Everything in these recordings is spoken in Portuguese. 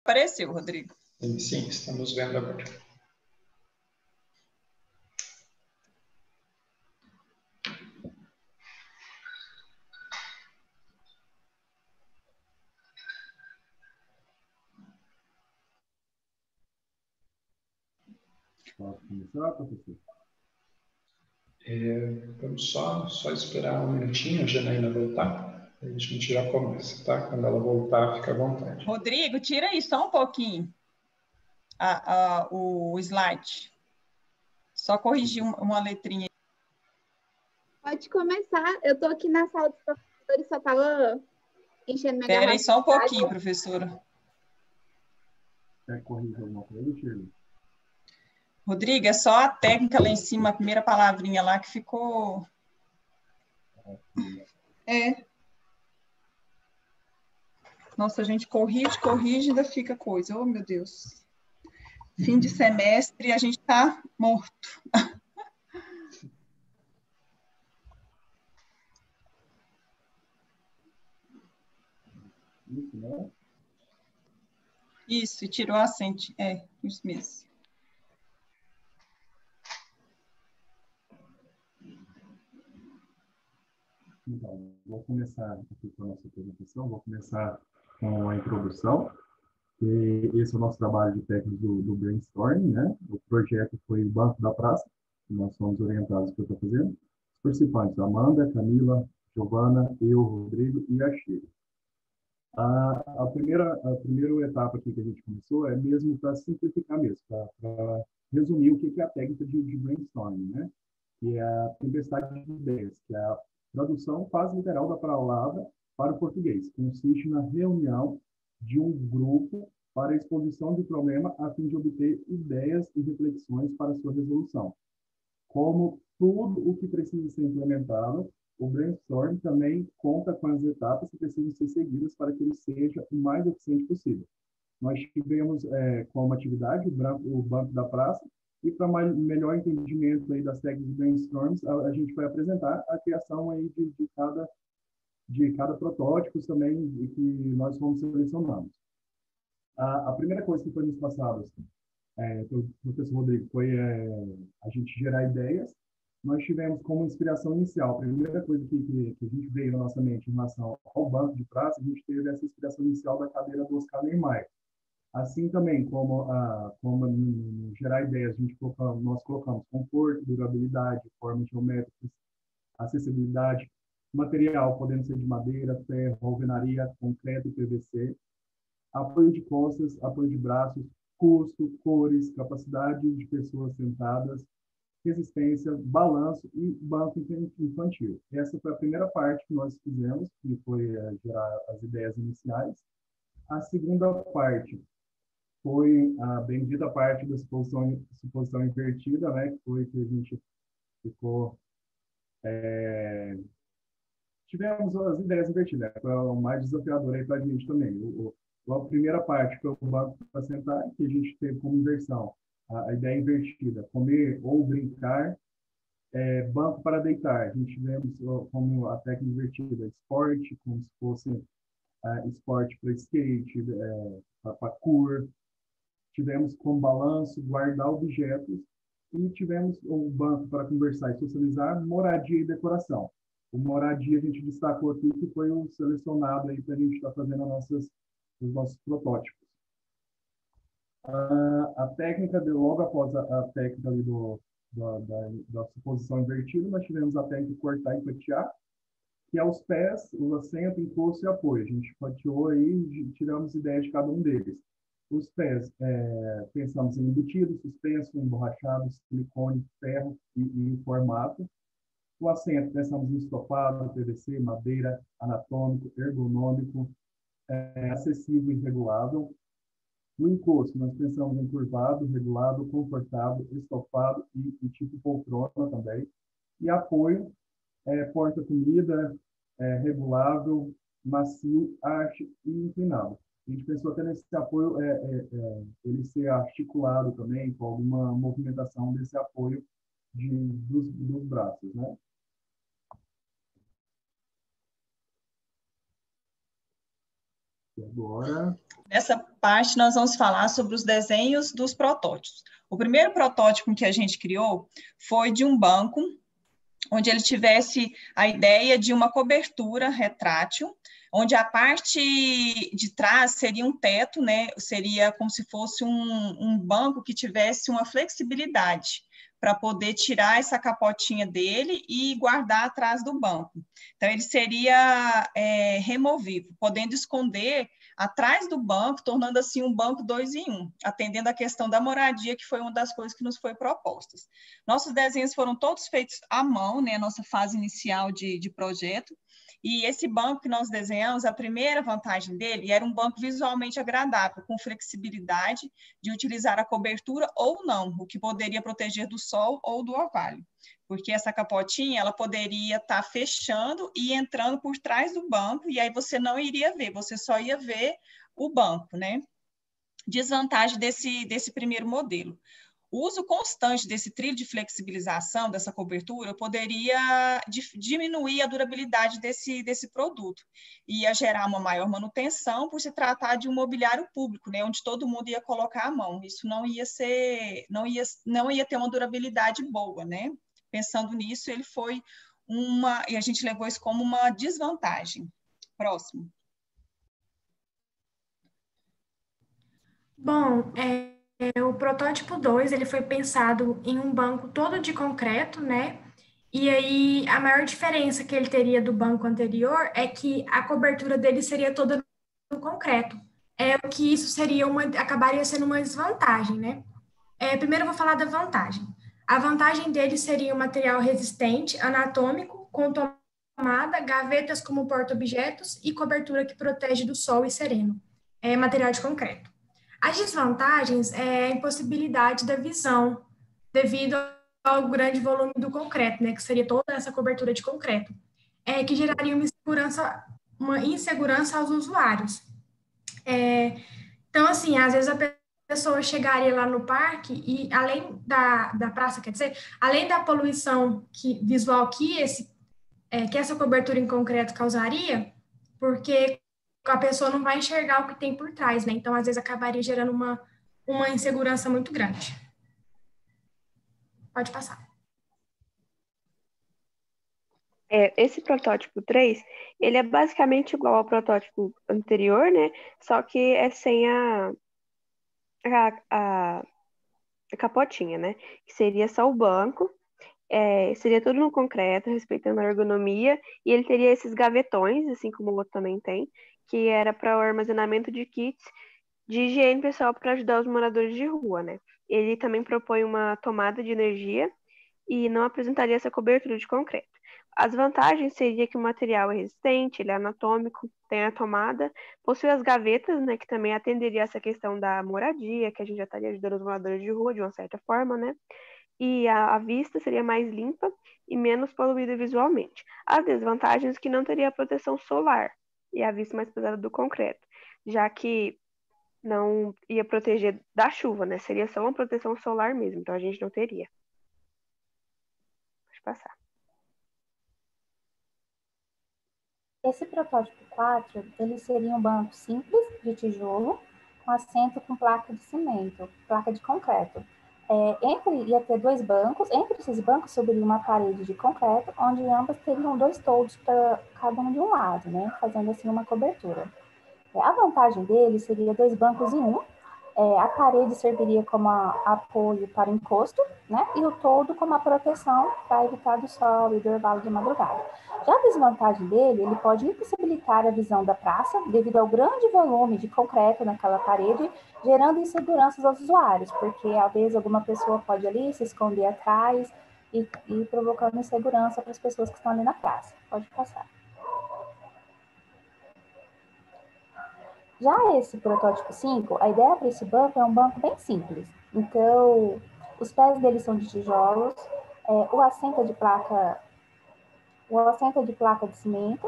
Apareceu, Rodrigo. Sim, estamos vendo agora. Posso começar, professor? Vamos só esperar um minutinho, a Janaína voltar, aí a gente já começa, tá? Quando ela voltar, fica à vontade. Rodrigo, tira aí só um pouquinho o slide. Só corrigir uma letrinha. Pode começar. Eu estou aqui na sala dos professores, só estava enchendo minha Espera garrafa. aí só um pouquinho, professora. Quer corrigir alguma coisa, Shirley? Rodrigo, é só a técnica lá em cima, a primeira palavrinha lá que ficou... Nossa, a gente corrige, ainda fica coisa. Oh, meu Deus. Fim de semestre, a gente está morto. Isso, né? Isso, e tirou a acento. Isso mesmo. Então, vou começar aqui com a nossa apresentação, vou começar com a introdução. E esse é o nosso trabalho de técnicos do brainstorming, né? O projeto foi o Banco da Praça, que nós somos orientados que eu estou fazendo. Os participantes, Amanda, Camila, Giovana, eu, Rodrigo e a Sheila. A primeira etapa aqui que a gente começou é mesmo para simplificar mesmo, para resumir o que é a técnica de brainstorming, né? Que é a tempestade de ideias, que é a tradução quase literal da palavra para o português. Consiste na reunião de um grupo para a exposição de problema a fim de obter ideias e reflexões para sua resolução. Como tudo o que precisa ser implementado, o brainstorm também conta com as etapas que precisam ser seguidas para que ele seja o mais eficiente possível. Nós tivemos como atividade o Banco da Praça, e para melhor entendimento aí das técnicas de brainstorms, a gente vai apresentar a criação aí de cada protótipo também que nós fomos selecionando. A primeira coisa que foi nos passados pelo professor Rodrigo foi a gente gerar ideias. Nós tivemos como inspiração inicial, a primeira coisa que a gente veio na nossa mente em relação ao banco de praça, a gente teve essa inspiração inicial da cadeira do Oscar Niemeyer. Assim também, como no gerar ideias, nós colocamos conforto, durabilidade, formas geométricas, acessibilidade, material podendo ser de madeira, ferro, alvenaria, concreto e PVC, apoio de costas, apoio de braços, custo, cores, capacidade de pessoas sentadas, resistência, balanço e banco infantil. Essa foi a primeira parte que nós fizemos, que foi gerar as ideias iniciais. A segunda parte foi a bendita parte da suposição invertida, né, que foi que a gente ficou... tivemos as ideias invertidas, né, foi o mais desafiador aí para a gente também. A primeira parte foi o banco para sentar, que a gente teve como inversão a ideia invertida, comer ou brincar, banco para deitar. A gente tivemos como a técnica invertida, esporte, como se fosse esporte para skate, para parkour. Tivemos como balanço, guardar objetos, e tivemos o banco para conversar e socializar, moradia e decoração. O moradia a gente destacou aqui, que foi o selecionado aí para a gente estar fazendo os nossos protótipos. A técnica, logo após a técnica ali da suposição invertida, nós tivemos a técnica de cortar e fatiar, que é os pés, o assento, encosto e apoio. A gente fatiou aí e tiramos ideias de cada um deles. Os pés, pensamos em embutido, suspenso, emborrachado, silicone, ferro e formato. O assento, pensamos em estofado, PVC, madeira, anatômico, ergonômico, acessível e regulável. O encosto, nós pensamos em curvado, regulado, confortável, estofado e tipo poltrona também. E apoio, porta-comida, regulável, macio, arte e inclinado. A gente pensou até nesse apoio, ele ser articulado também, com alguma movimentação desse apoio dos braços, né? E agora... Nessa parte, nós vamos falar sobre os desenhos dos protótipos. O primeiro protótipo que a gente criou foi de um banco, onde ele tivesse a ideia de uma cobertura retrátil, onde a parte de trás seria um teto, né? Seria como se fosse um banco que tivesse uma flexibilidade para poder tirar essa capotinha dele e guardar atrás do banco. Então, ele seria removível, podendo esconder atrás do banco, tornando assim um banco 2 em 1, atendendo a questão da moradia, que foi uma das coisas que nos foi propostas. Nossos desenhos foram todos feitos à mão, né, nossa fase inicial de projeto, e esse banco que nós desenhamos, a primeira vantagem dele era um banco visualmente agradável, com flexibilidade de utilizar a cobertura ou não, o que poderia proteger do sol ou do orvalho, porque essa capotinha ela poderia estar fechando e entrando por trás do banco, e aí você não iria ver, você só ia ver o banco, né? Desvantagem desse primeiro modelo. O uso constante desse trilho de flexibilização, dessa cobertura, poderia diminuir a durabilidade desse produto e ia gerar uma maior manutenção por se tratar de um mobiliário público, né, onde todo mundo ia colocar a mão. Isso não ia ter uma durabilidade boa, né? Pensando nisso, ele foi e a gente levou isso como uma desvantagem. Próximo. Bom, o protótipo 2 ele foi pensado em um banco todo de concreto, né? E aí, a maior diferença que ele teria do banco anterior é que a cobertura dele seria toda no concreto. O que isso acabaria sendo uma desvantagem, né? Primeiro eu vou falar da vantagem. A vantagem dele seria um material resistente, anatômico, com tomada, gavetas como porta-objetos e cobertura que protege do sol e sereno. Material de concreto. As desvantagens é a impossibilidade da visão, devido ao grande volume do concreto, né, que seria toda essa cobertura de concreto, que geraria uma insegurança aos usuários. Então, assim, às vezes a pessoa chegaria lá no parque e, além da praça, quer dizer, além da poluição visual que essa cobertura em concreto causaria, porque a pessoa não vai enxergar o que tem por trás, né? Então, às vezes, acabaria gerando uma insegurança muito grande. Pode passar. Esse protótipo 3, ele é basicamente igual ao protótipo anterior, né? Só que é sem a capotinha, né? Que seria só o banco, seria tudo no concreto, respeitando a ergonomia, e ele teria esses gavetões, assim como o outro também tem, que era para o armazenamento de kits de higiene pessoal para ajudar os moradores de rua, né? Ele também propõe uma tomada de energia e não apresentaria essa cobertura de concreto. As vantagens seria que o material é resistente, ele é anatômico, tem a tomada, possui as gavetas, né, que também atenderia essa questão da moradia, que a gente já estaria ajudando os moradores de rua de uma certa forma, né? E a vista seria mais limpa e menos poluída visualmente. As desvantagens que não teria proteção solar e a vista mais pesada do concreto, já que não ia proteger da chuva, né? Seria só uma proteção solar mesmo, então a gente não teria. Pode passar. Esse protótipo 4, ele seria um banco simples de tijolo, com assento com placa de cimento, placa de concreto. Ia ter 2 bancos, entre esses bancos subiria uma parede de concreto, onde ambas teriam 2 toldos para cada um de um lado, né, fazendo assim uma cobertura. A vantagem dele seria 2 bancos em um, a parede serviria como apoio para encosto, né, e o toldo como a proteção para evitar do sol e do orvalho de madrugada. Já a desvantagem dele, ele pode impossibilitar a visão da praça devido ao grande volume de concreto naquela parede, gerando inseguranças aos usuários, porque às vezes alguma pessoa pode ali se esconder atrás e provocando insegurança para as pessoas que estão ali na praça. Pode passar. Já esse protótipo 5, a ideia para esse banco é um banco bem simples. Então, os pés dele são de tijolos, o assento é de placa de cimento.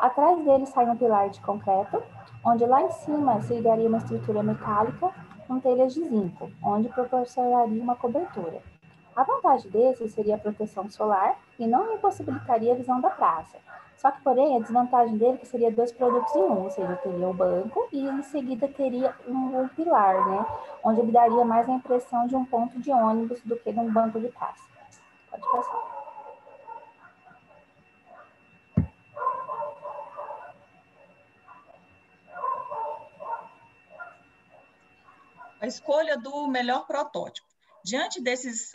Atrás dele sai um pilar de concreto, onde lá em cima se ligaria uma estrutura metálica com telhas de zinco, onde proporcionaria uma cobertura. A vantagem desse seria a proteção solar e não impossibilitaria a visão da praça. Só que, porém, a desvantagem dele é que seria 2 produtos em um, ou seja, teria o banco e em seguida teria um pilar, né? Onde ele daria mais a impressão de um ponto de ônibus do que de um banco de praça. Pode passar. A escolha do melhor protótipo. Diante desses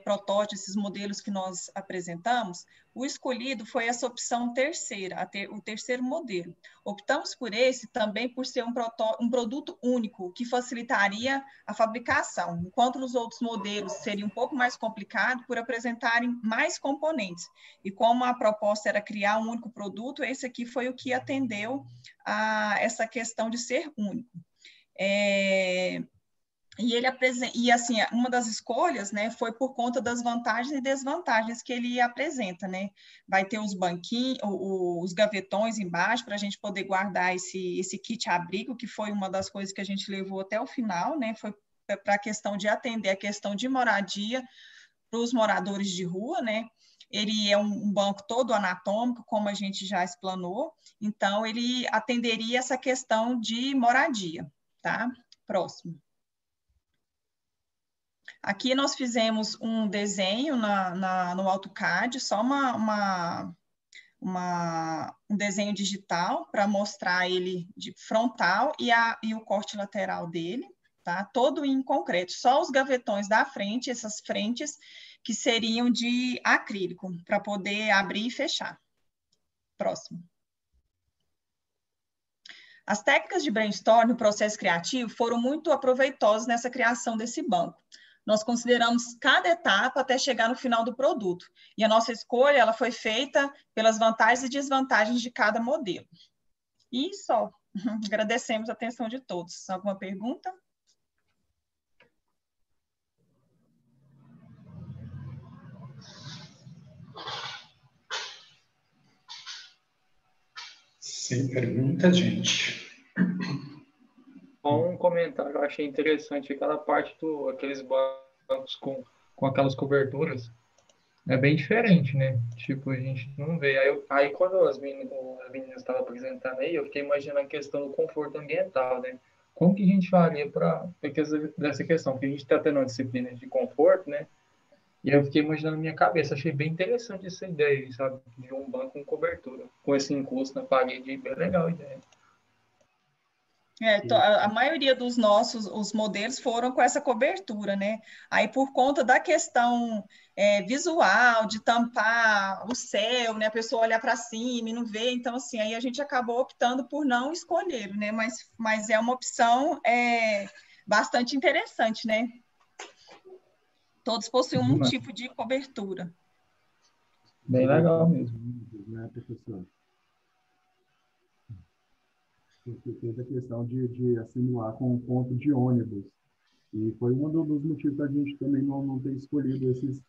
protótipos, esses modelos que nós apresentamos, o escolhido foi essa opção terceira, o terceiro modelo. Optamos por esse também por ser um produto único, que facilitaria a fabricação, enquanto os outros modelos seria um pouco mais complicado por apresentarem mais componentes. E como a proposta era criar um único produto, esse aqui foi o que atendeu a essa questão de ser único. E assim, uma das escolhas, né, foi por conta das vantagens e desvantagens que ele apresenta, né? Vai ter os banquinhos, os gavetões embaixo para a gente poder guardar esse kit abrigo, que foi uma das coisas que a gente levou até o final, né? Foi para a questão de atender a questão de moradia para os moradores de rua, né? Ele é um banco todo anatômico, como a gente já explanou, então ele atenderia essa questão de moradia, tá? Próximo. Aqui nós fizemos um desenho no AutoCAD, só um desenho digital para mostrar ele de frontal e o corte lateral dele, tá? Todo em concreto, só os gavetões da frente, essas frentes que seriam de acrílico, para poder abrir e fechar. Próximo. As técnicas de brainstorm no processo criativo foram muito aproveitosas nessa criação desse banco. Nós consideramos cada etapa até chegar no final do produto. E a nossa escolha ela foi feita pelas vantagens e desvantagens de cada modelo. E só. Agradecemos a atenção de todos. Alguma pergunta? Sem pergunta, gente. Um comentário, eu achei interessante aquela parte aqueles bancos com aquelas coberturas. É bem diferente, né? Tipo, a gente não vê. Aí quando as meninas estavam apresentando aí, eu fiquei imaginando a questão do conforto ambiental, né? Como que a gente faria para dessa questão? Porque a gente está tendo uma disciplina de conforto, né? E eu fiquei imaginando na minha cabeça. Achei bem interessante essa ideia, sabe? De um banco com cobertura, com esse encosto na parede. Bem legal a ideia. A maioria dos os modelos foram com essa cobertura, né? Aí, por conta da questão visual, de tampar o céu, né? A pessoa olhar para cima e não ver, então, assim, aí a gente acabou optando por não escolher, né? Mas é uma opção bastante interessante, né? Todos possuem um tipo de cobertura. Bem legal mesmo. Né, professor? Porque fez a questão de assimilar com um ponto de ônibus. E foi um dos motivos da gente também não ter escolhido esses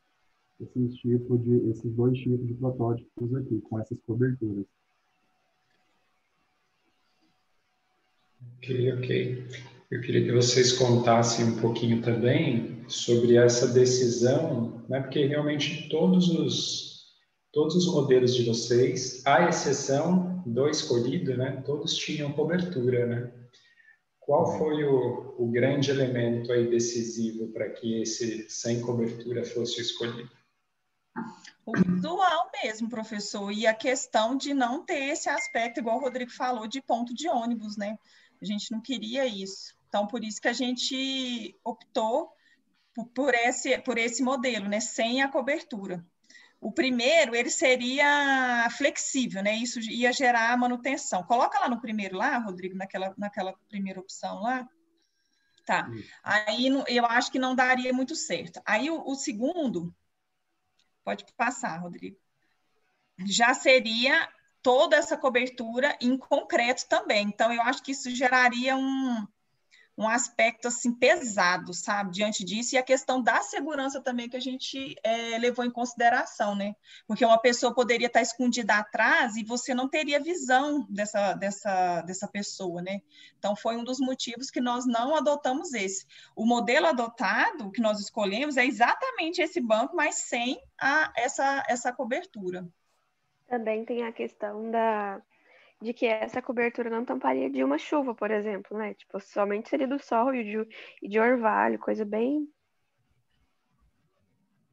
dois tipos de protótipos aqui, com essas coberturas. Ok. Eu queria que vocês contassem um pouquinho também sobre essa decisão, né? Porque realmente todos os modelos de vocês, à exceção do escolhido, né? Todos tinham cobertura, né? Qual foi o grande elemento aí decisivo para que esse sem cobertura fosse escolhido? O visual mesmo, professor, e a questão de não ter esse aspecto, igual o Rodrigo falou, de ponto de ônibus, né? A gente não queria isso. Então, por isso que a gente optou por esse modelo, né? Sem a cobertura. O primeiro, ele seria flexível, né? Isso ia gerar manutenção. Coloca lá no primeiro lá, Rodrigo, naquela primeira opção lá. Tá. Aí eu acho que não daria muito certo. Aí o segundo, pode passar, Rodrigo, já seria toda essa cobertura em concreto também. Então, eu acho que isso geraria um aspecto assim pesado, sabe, diante disso, e a questão da segurança também que a gente levou em consideração, né? Porque uma pessoa poderia estar escondida atrás e você não teria visão dessa pessoa, né? Então, foi um dos motivos que nós não adotamos esse. O modelo adotado, que nós escolhemos, é exatamente esse banco, mas sem essa cobertura. Também tem a questão de que essa cobertura não tamparia de uma chuva, por exemplo, né? Tipo, somente seria do sol e de orvalho, coisa bem...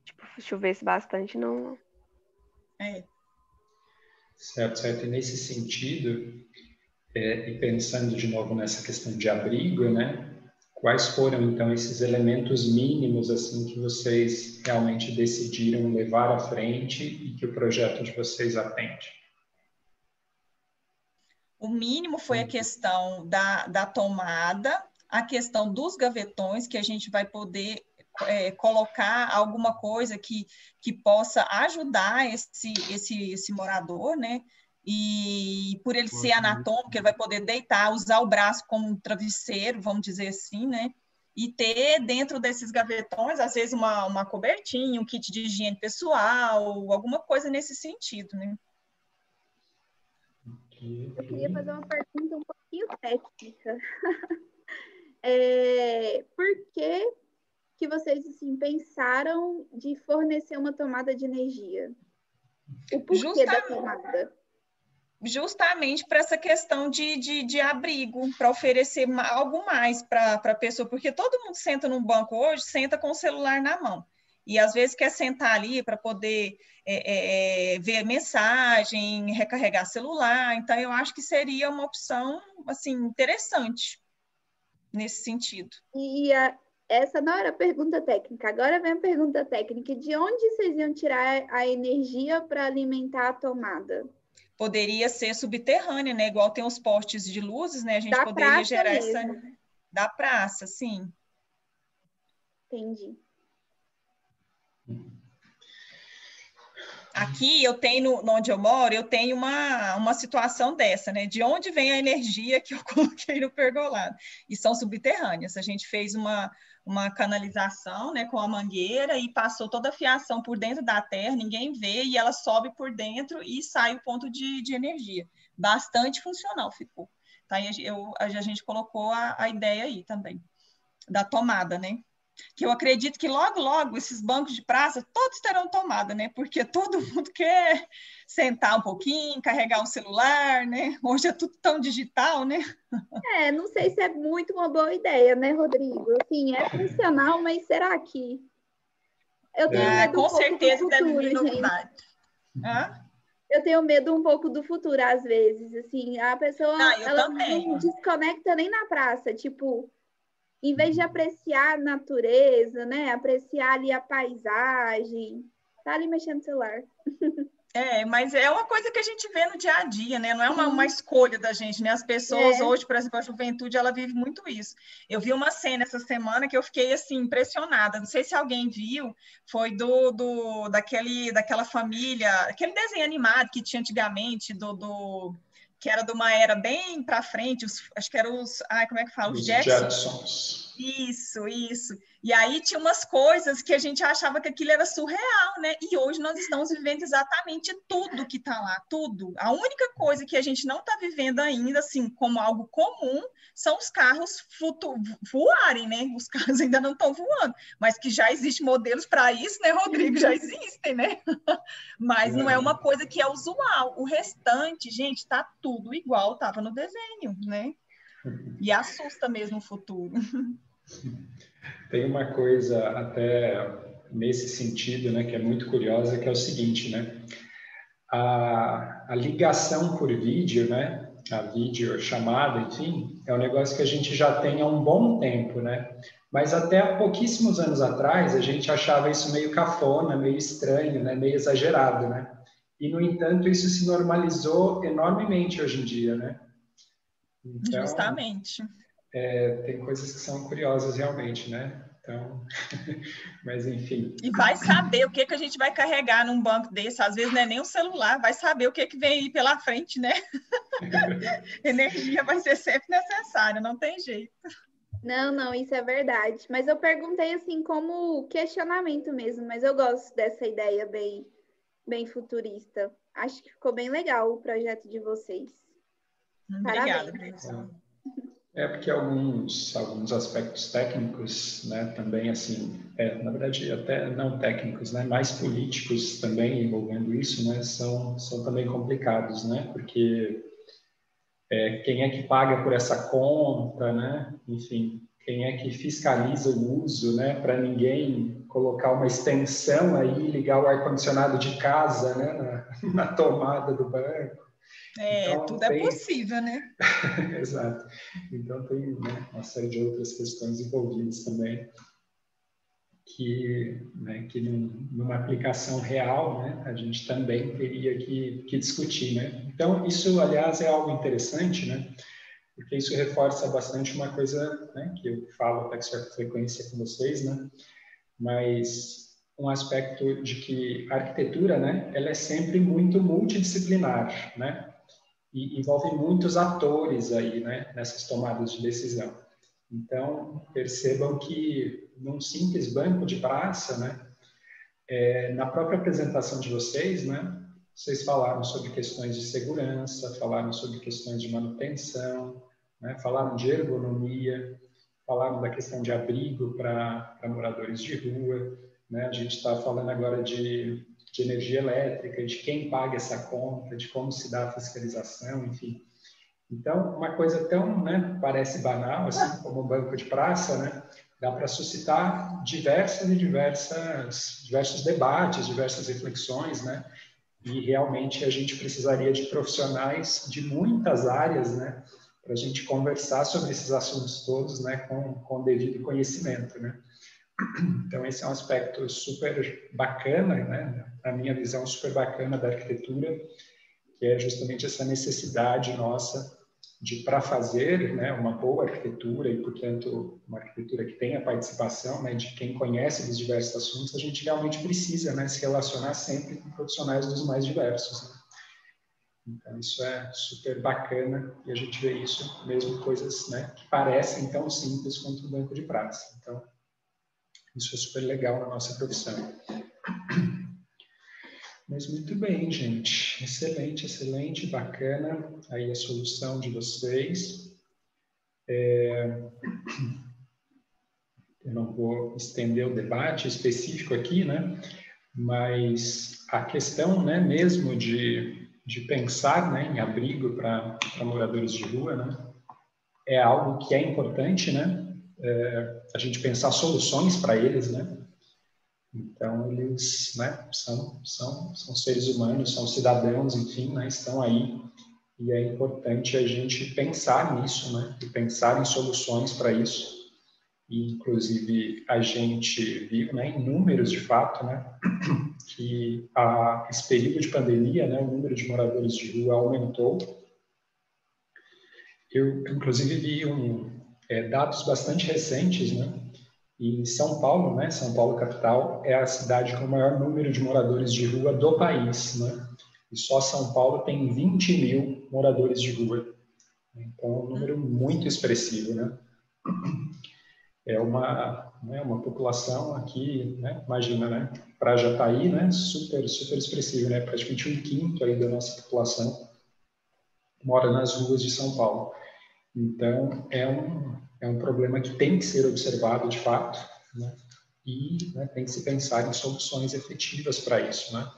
Tipo, se chovesse bastante, não... É. Certo, certo. E nesse sentido, e pensando de novo nessa questão de abrigo, né? Quais foram, então, esses elementos mínimos, assim, que vocês realmente decidiram levar à frente e que o projeto de vocês atende? O mínimo foi a questão da tomada, a questão dos gavetões, que a gente vai poder colocar alguma coisa que possa ajudar esse morador, né? E por ele ser anatômico, ele vai poder deitar, usar o braço como um travesseiro, vamos dizer assim, né? E ter dentro desses gavetões, às vezes, uma cobertinha, um kit de higiene pessoal, alguma coisa nesse sentido, né? Eu queria fazer uma pergunta um pouquinho técnica. Por que vocês assim, pensaram de fornecer uma tomada de energia? O porquê da tomada? Justamente para essa questão de abrigo, para oferecer algo mais para a pessoa, porque todo mundo senta num banco hoje, senta com o celular na mão. E às vezes quer sentar ali para poder ver mensagem, recarregar celular. Então, eu acho que seria uma opção assim, interessante nesse sentido. Essa não era a pergunta técnica, agora vem a pergunta técnica. De onde vocês iam tirar a energia para alimentar a tomada? Poderia ser subterrânea, né? Igual tem os postes de luzes, né? A gente poderia gerar essa da praça, sim. Entendi. Aqui eu tenho, onde eu moro, eu tenho uma situação dessa, né? De onde vem a energia que eu coloquei no pergolado? E são subterrâneas. A gente fez uma canalização, né, com a mangueira e passou toda a fiação por dentro da terra, ninguém vê, e ela sobe por dentro e sai o ponto de energia. Bastante funcional ficou. Tá? A gente colocou a ideia aí também, da tomada, né? Que eu acredito que logo, logo, esses bancos de praça, todos terão tomada, né? Porque todo mundo quer sentar um pouquinho, carregar um celular, né? Hoje é tudo tão digital, né? Não sei se é muito uma boa ideia, né, Rodrigo? Assim, é funcional, mas será que... Eu tenho medo com um pouco certeza do deve futuro, vir novidade. Eu tenho medo um pouco do futuro, às vezes. Assim, a pessoa ela não desconecta nem na praça, tipo... Em vez de apreciar a natureza, né? Apreciar ali a paisagem, tá ali mexendo no celular. Mas é uma coisa que a gente vê no dia a dia, né? Não é uma escolha da gente, né? As pessoas hoje, por exemplo, a juventude, ela vive muito isso. Eu vi uma cena essa semana que eu fiquei, assim, impressionada. Não sei se alguém viu, foi daquela família, aquele desenho animado que tinha antigamente, que era de uma era bem para frente, acho que eram como é que fala? Os Jetsons. Isso. E aí tinha umas coisas que a gente achava que aquilo era surreal, né? E hoje nós estamos vivendo exatamente tudo que está lá, tudo. A única coisa que a gente não está vivendo ainda, assim, como algo comum, são os carros voarem, né? Os carros ainda não estão voando, mas que já existem modelos para isso, né, Rodrigo? Já existem, né? Mas não é uma coisa que é usual. O restante, gente, está tudo igual estava no desenho, né? E assusta mesmo o futuro. Tem uma coisa até nesse sentido, né, que é muito curiosa, que é o seguinte, né? A ligação por vídeo, né? A videochamada, enfim, é um negócio que a gente já tem há um bom tempo, né? Mas até há pouquíssimos anos atrás a gente achava isso meio cafona, meio estranho, né? Meio exagerado, né? E, no entanto, isso se normalizou enormemente hoje em dia, né? Então, justamente. Tem coisas que são curiosas realmente, né? Então, mas enfim. E vai saber o que a gente vai carregar num banco desse, às vezes não é nem o celular, vai saber o que vem aí pela frente, né? Energia vai ser sempre necessária, não tem jeito. Não, isso é verdade. Mas eu perguntei assim como questionamento mesmo, mas eu gosto dessa ideia bem futurista. Acho que ficou bem legal o projeto de vocês. Obrigada, Parabéns. É porque alguns aspectos técnicos, né, também assim, na verdade até não técnicos, né, mais políticos também envolvendo isso, né, são também complicados, né, porque quem é que paga por essa conta, né, enfim, quem é que fiscaliza o uso, né, para ninguém colocar uma extensão aí, ligar o ar-condicionado de casa, né, na tomada do banco. Então, Tudo é possível, né? Exato. Então, tem, né, uma série de outras questões envolvidas também, que numa aplicação real, né, a gente também teria que discutir, né? Então, isso, aliás, é algo interessante, né? Porque isso reforça bastante uma coisa, né, que eu falo até com certa frequência com vocês, né? Mas um aspecto de que a arquitetura, né, ela é sempre muito multidisciplinar, né? E envolve muitos atores aí, né, nessas tomadas de decisão. Então, percebam que num simples banco de praça, né, na própria apresentação de vocês, né, vocês falaram sobre questões de segurança, falaram sobre questões de manutenção, né, falaram de ergonomia, falaram da questão de abrigo para moradores de rua, né, a gente está falando agora de energia elétrica, de quem paga essa conta, de como se dá a fiscalização, enfim. Então, uma coisa tão, né, parece banal, assim, como um banco de praça, né, dá para suscitar diversos debates, diversas reflexões, né, e realmente a gente precisaria de profissionais de muitas áreas, né, para a gente conversar sobre esses assuntos todos, né, com devido conhecimento, né. Então, esse é um aspecto super bacana, né, na minha visão, super bacana da arquitetura, que é justamente essa necessidade nossa de, para fazer, né, uma boa arquitetura e, portanto, uma arquitetura que tenha participação, né, de quem conhece dos diversos assuntos, a gente realmente precisa, né, se relacionar sempre com profissionais dos mais diversos, né? Então, isso é super bacana e a gente vê isso, mesmo coisas, né, que parecem tão simples quanto um banco de praça. Então, isso é super legal na nossa profissão. Mas muito bem, gente. Excelente, excelente, bacana aí a solução de vocês. Eu não vou estender o debate específico aqui, né? Mas a questão, né, mesmo de pensar, né, em abrigo para moradores de rua, né, é algo que é importante, né? A gente pensar soluções para eles, né? Então, eles, né, são seres humanos, são cidadãos, enfim, né, estão aí. E é importante a gente pensar nisso, né, e pensar em soluções para isso. E, inclusive, a gente viu, né, em números, de fato, né, que esse período de pandemia, né, o número de moradores de rua aumentou. Eu, inclusive, vi dados bastante recentes, né, e São Paulo, né, São Paulo capital, é a cidade com o maior número de moradores de rua do país, né? E só São Paulo tem 20 mil moradores de rua. Então, é um número muito expressivo, né? É uma população aqui, né, imagina, né, para Jataí, né, super expressivo, né, praticamente 1/5 aí da nossa população mora nas ruas de São Paulo. Então, é um problema que tem que ser observado de fato, né, e, né, tem que se pensar em soluções efetivas para isso, né.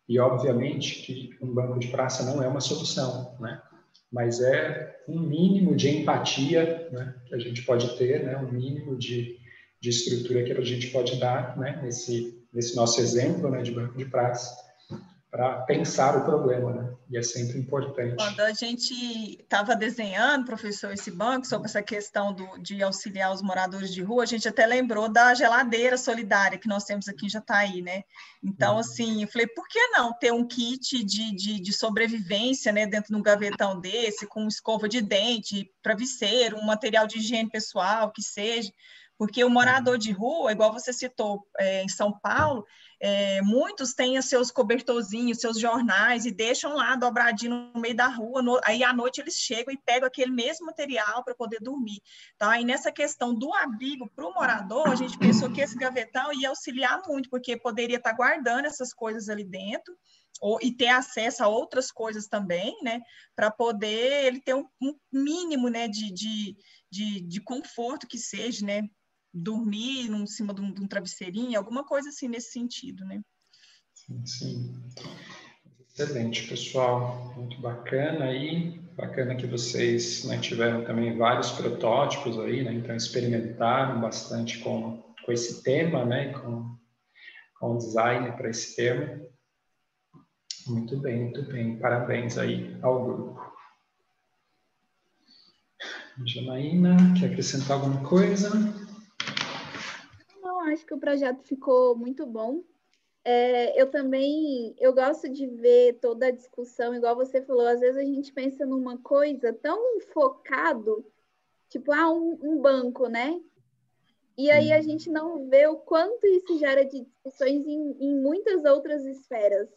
E, obviamente, que um banco de praça não é uma solução, né, mas é um mínimo de empatia, né, que a gente pode ter, né, um mínimo de estrutura que a gente pode dar, né, nesse nosso exemplo, né, de banco de praça, para pensar o problema, né, e é sempre importante. Quando a gente estava desenhando, professor, esse banco, sobre essa questão de auxiliar os moradores de rua, a gente até lembrou da geladeira solidária que nós temos aqui em Jataí, né? Então, assim, eu falei, por que não ter um kit de sobrevivência, né, dentro de um gavetão desse, com escova de dente, travesseiro, um material de higiene pessoal, que seja, porque o morador de rua, igual você citou, em São Paulo, muitos têm os seus cobertorzinhos, seus jornais, e deixam lá dobradinho no meio da rua, aí à noite eles chegam e pegam aquele mesmo material para poder dormir. Tá? E nessa questão do abrigo para o morador, a gente pensou que esse gavetão ia auxiliar muito, porque poderia estar guardando essas coisas ali dentro, e ter acesso a outras coisas também, né, para poder ele ter um mínimo, né, de de conforto que seja, né? Dormir em cima de um travesseirinho, alguma coisa assim nesse sentido, né? Sim. Excelente, pessoal. Muito bacana aí. Bacana que vocês, né, tiveram também vários protótipos aí, né? Então experimentaram bastante com esse tema, né? Com o design para esse tema. Muito bem, muito bem. Parabéns aí ao grupo. Janaína, quer acrescentar alguma coisa? Não, acho que o projeto ficou muito bom. Eu gosto de ver toda a discussão, igual você falou, às vezes a gente pensa numa coisa tão focado, tipo, um banco, né? E aí a gente não vê o quanto isso gera de discussões em muitas outras esferas.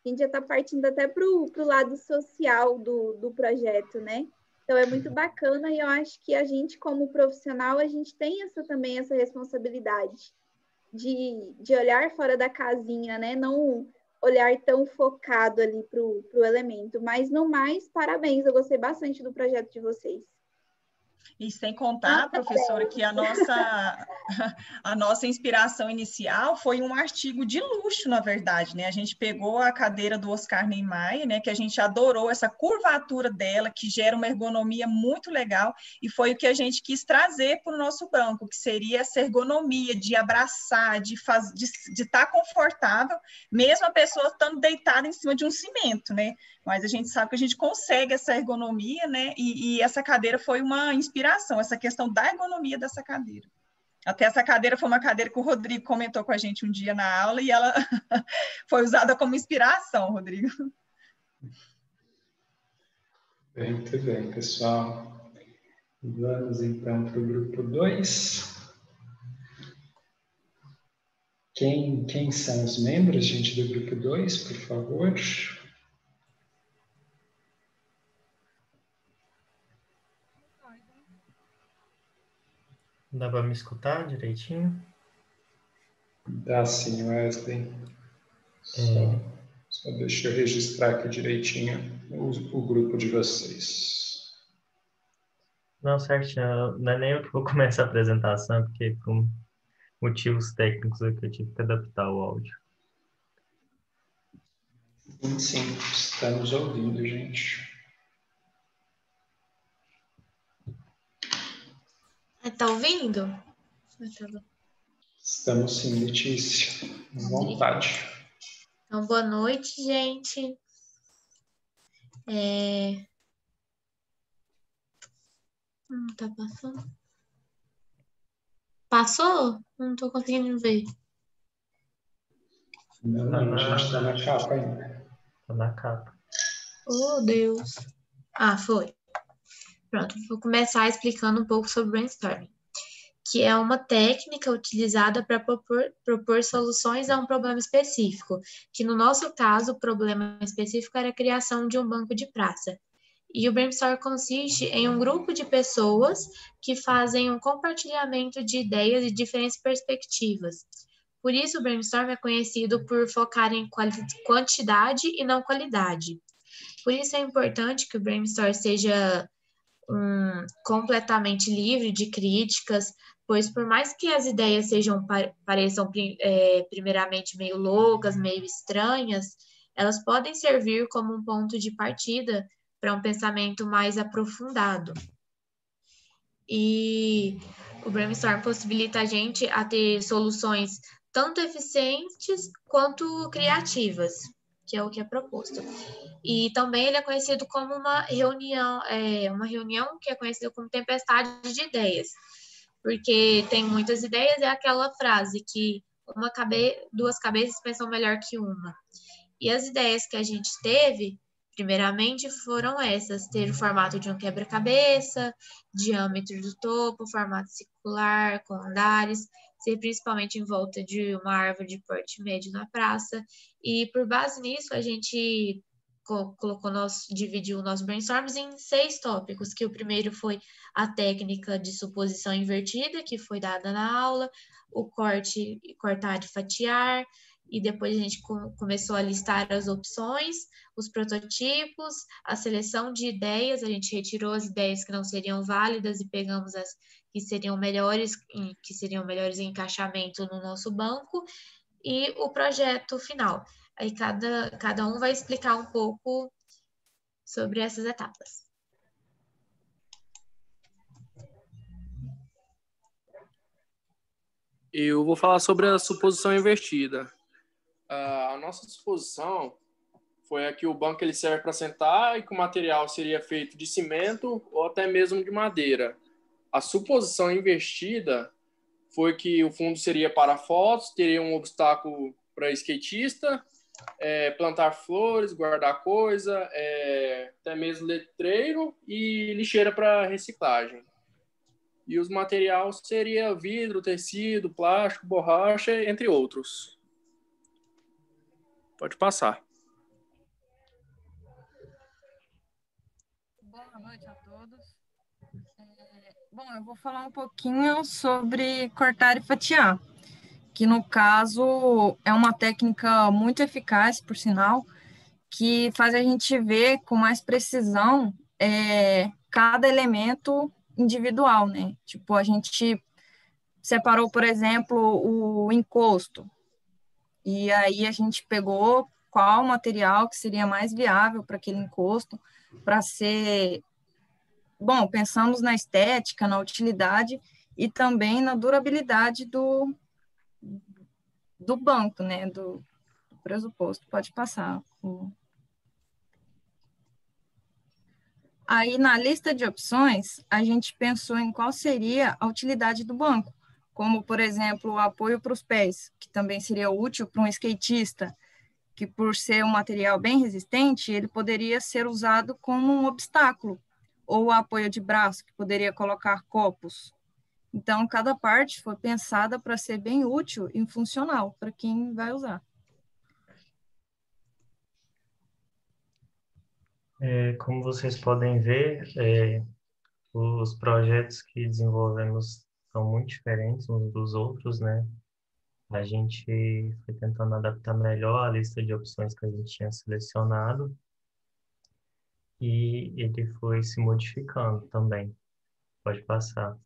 A gente já está partindo até para o lado social do projeto, né? Então é muito bacana e eu acho que a gente, como profissional, a gente tem também essa responsabilidade de olhar fora da casinha, né? Não olhar tão focado ali para o elemento. Mas, no mais, parabéns. Eu gostei bastante do projeto de vocês. E sem contar, professora, que a nossa inspiração inicial foi um artigo de luxo, na verdade, né? A gente pegou a cadeira do Oscar Niemeyer, né? Que a gente adorou essa curvatura dela, que gera uma ergonomia muito legal, e foi o que a gente quis trazer para o nosso banco, que seria essa ergonomia de abraçar, de estar confortável, mesmo a pessoa estando deitada em cima de um cimento, né? Mas a gente sabe que a gente consegue essa ergonomia, né? E essa cadeira foi uma inspiração, essa questão da ergonomia dessa cadeira. Até essa cadeira foi uma cadeira que o Rodrigo comentou com a gente um dia na aula e ela foi usada como inspiração, Rodrigo. Muito bem, pessoal. Vamos então para o grupo 2. Quem são os membros, gente, do grupo 2, por favor? Dá para me escutar direitinho? Dá sim, Wesley. Só deixa eu registrar aqui direitinho o grupo de vocês. Não, certinho. Não é nem eu que vou começar a apresentação, porque por motivos técnicos eu tive que adaptar o áudio. Sim, estamos ouvindo, gente. Tá ouvindo? Estamos sim, Letícia. À vontade. Então, boa noite, gente. Não tá passando? Passou? Não tô conseguindo ver. Não, a gente está na capa ainda. Tá na capa. Oh, Deus. Ah, foi. Pronto, vou começar explicando um pouco sobre brainstorming, que é uma técnica utilizada para propor soluções a um problema específico, que no nosso caso, o problema específico era a criação de um banco de praça. E o brainstorm consiste em um grupo de pessoas que fazem um compartilhamento de ideias e diferentes perspectivas. Por isso, o brainstorm é conhecido por focar em quantidade e não qualidade. Por isso é importante que o brainstorm seja completamente livre de críticas, pois por mais que as ideias pareçam primeiramente meio loucas, meio estranhas, elas podem servir como um ponto de partida para um pensamento mais aprofundado. E o brainstorm possibilita a gente a ter soluções tanto eficientes quanto criativas, que é o que é proposto. E também ele é conhecido como uma reunião que é conhecida como tempestade de ideias, porque tem muitas ideias, é aquela frase que duas cabeças pensam melhor que uma. E as ideias que a gente teve, primeiramente, foram essas: ter o formato de um quebra-cabeça, diâmetro do topo, formato circular, com andares, ser principalmente em volta de uma árvore de porte médio na praça. E por base nisso, a gente dividiu o nosso brainstorms em 6 tópicos, que o primeiro foi a técnica de suposição invertida, que foi dada na aula, o cortar e fatiar, e depois a gente começou a listar as opções, os prototipos, a seleção de ideias, a gente retirou as ideias que não seriam válidas e pegamos as que seriam melhores em encaixamento no nosso banco, e o projeto final. Aí cada um vai explicar um pouco sobre essas etapas. Eu vou falar sobre a suposição invertida. A nossa suposição foi a que o banco ele serve para sentar e que o material seria feito de cimento ou até mesmo de madeira. A suposição invertida foi que o fundo seria para fotos, teria um obstáculo para skatista, plantar flores, guardar coisa, até mesmo letreiro e lixeira para reciclagem. E os materiais seriam vidro, tecido, plástico, borracha, entre outros. Pode passar. Boa noite a todos. Bom, eu vou falar um pouquinho sobre cortar e fatiar, que no caso é uma técnica muito eficaz, por sinal, que faz a gente ver com mais precisão cada elemento individual, né? Tipo, a gente separou, por exemplo, o encosto, e aí a gente pegou qual material que seria mais viável para aquele encosto, para ser... Bom, pensamos na estética, na utilidade e também na durabilidade do banco, né? Do pressuposto. Pode passar. Aí, na lista de opções, a gente pensou em qual seria a utilidade do banco, como, por exemplo, o apoio para os pés, que também seria útil para um skatista, que por ser um material bem resistente, ele poderia ser usado como um obstáculo, ou o apoio de braço, que poderia colocar copos. Então, cada parte foi pensada para ser bem útil e funcional para quem vai usar. Como vocês podem ver, os projetos que desenvolvemos são muito diferentes uns dos outros, né? A gente foi tentando adaptar melhor a lista de opções que a gente tinha selecionado e ele foi se modificando também. Pode passar.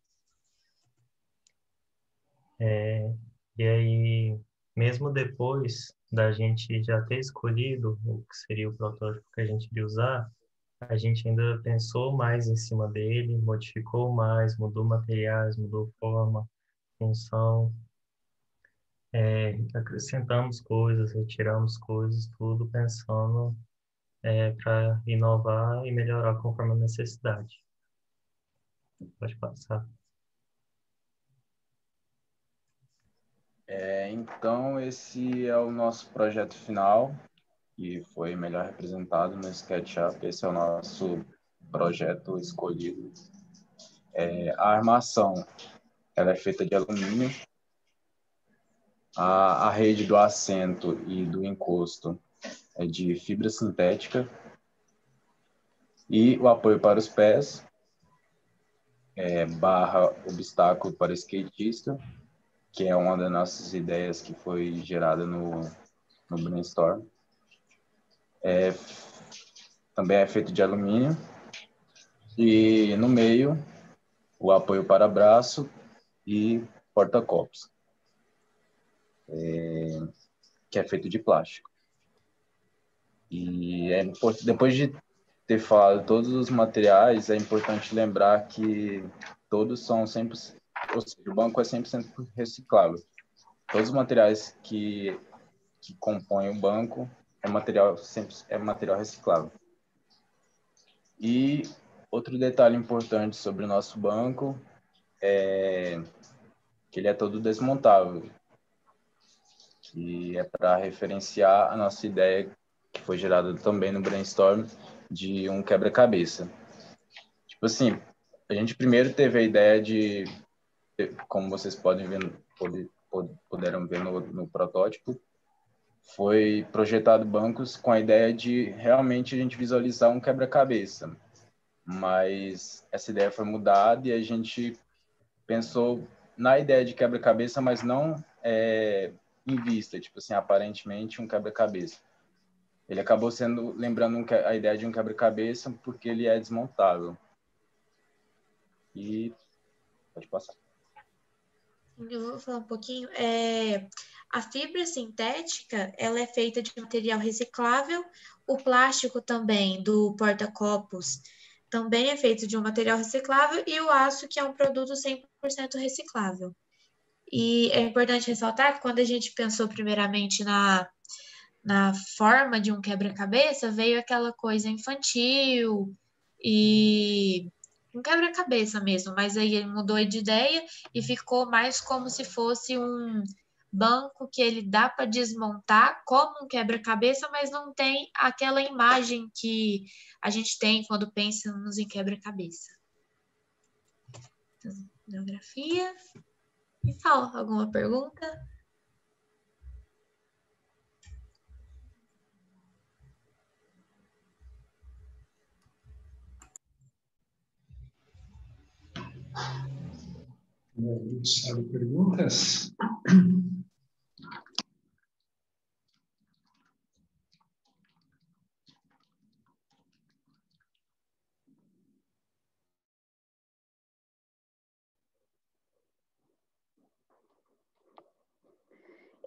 E aí, mesmo depois da gente já ter escolhido o que seria o protótipo que a gente iria usar, a gente ainda pensou mais em cima dele, modificou mais, mudou materiais, mudou forma, função, acrescentamos coisas, retiramos coisas, tudo pensando para inovar e melhorar conforme a necessidade. Pode passar. Então, esse é o nosso projeto final, que foi melhor representado no SketchUp. Esse é o nosso projeto escolhido. A armação ela é feita de alumínio. A rede do assento e do encosto é de fibra sintética. E o apoio para os pés, barra obstáculo para skatista, que é uma das nossas ideias que foi gerada no brainstorm. Também é feito de alumínio. E no meio, o apoio para braço e porta-copos, que é feito de plástico. E depois de ter falado todos os materiais, é importante lembrar que todos são 100%, ou seja, o banco é 100% reciclável. Todos os materiais que compõem o banco é material reciclável. E outro detalhe importante sobre o nosso banco é que ele é todo desmontável, que é para referenciar a nossa ideia, que foi gerada também no brainstorm, de um quebra-cabeça. Tipo assim, a gente primeiro teve a ideia de, como vocês podem ver, puderam ver no protótipo, foi projetado bancos com a ideia de realmente a gente visualizar um quebra-cabeça. Mas essa ideia foi mudada e a gente pensou na ideia de quebra-cabeça, mas não em vista, tipo assim, aparentemente um quebra-cabeça. Ele acabou sendo, lembrando a ideia de um quebra-cabeça porque ele é desmontável. E pode passar. Eu vou falar um pouquinho. A fibra sintética, ela é feita de material reciclável. O plástico também, do porta-copos, também é feito de um material reciclável. E o aço, que é um produto 100% reciclável. E é importante ressaltar que quando a gente pensou primeiramente na forma de um quebra-cabeça, veio aquela coisa infantil e um quebra-cabeça mesmo, mas aí ele mudou de ideia e ficou mais como se fosse um banco que ele dá para desmontar como um quebra-cabeça, mas não tem aquela imagem que a gente tem quando pensamos em quebra-cabeça. Então, biografia. E fala, alguma pergunta? Sabe perguntas?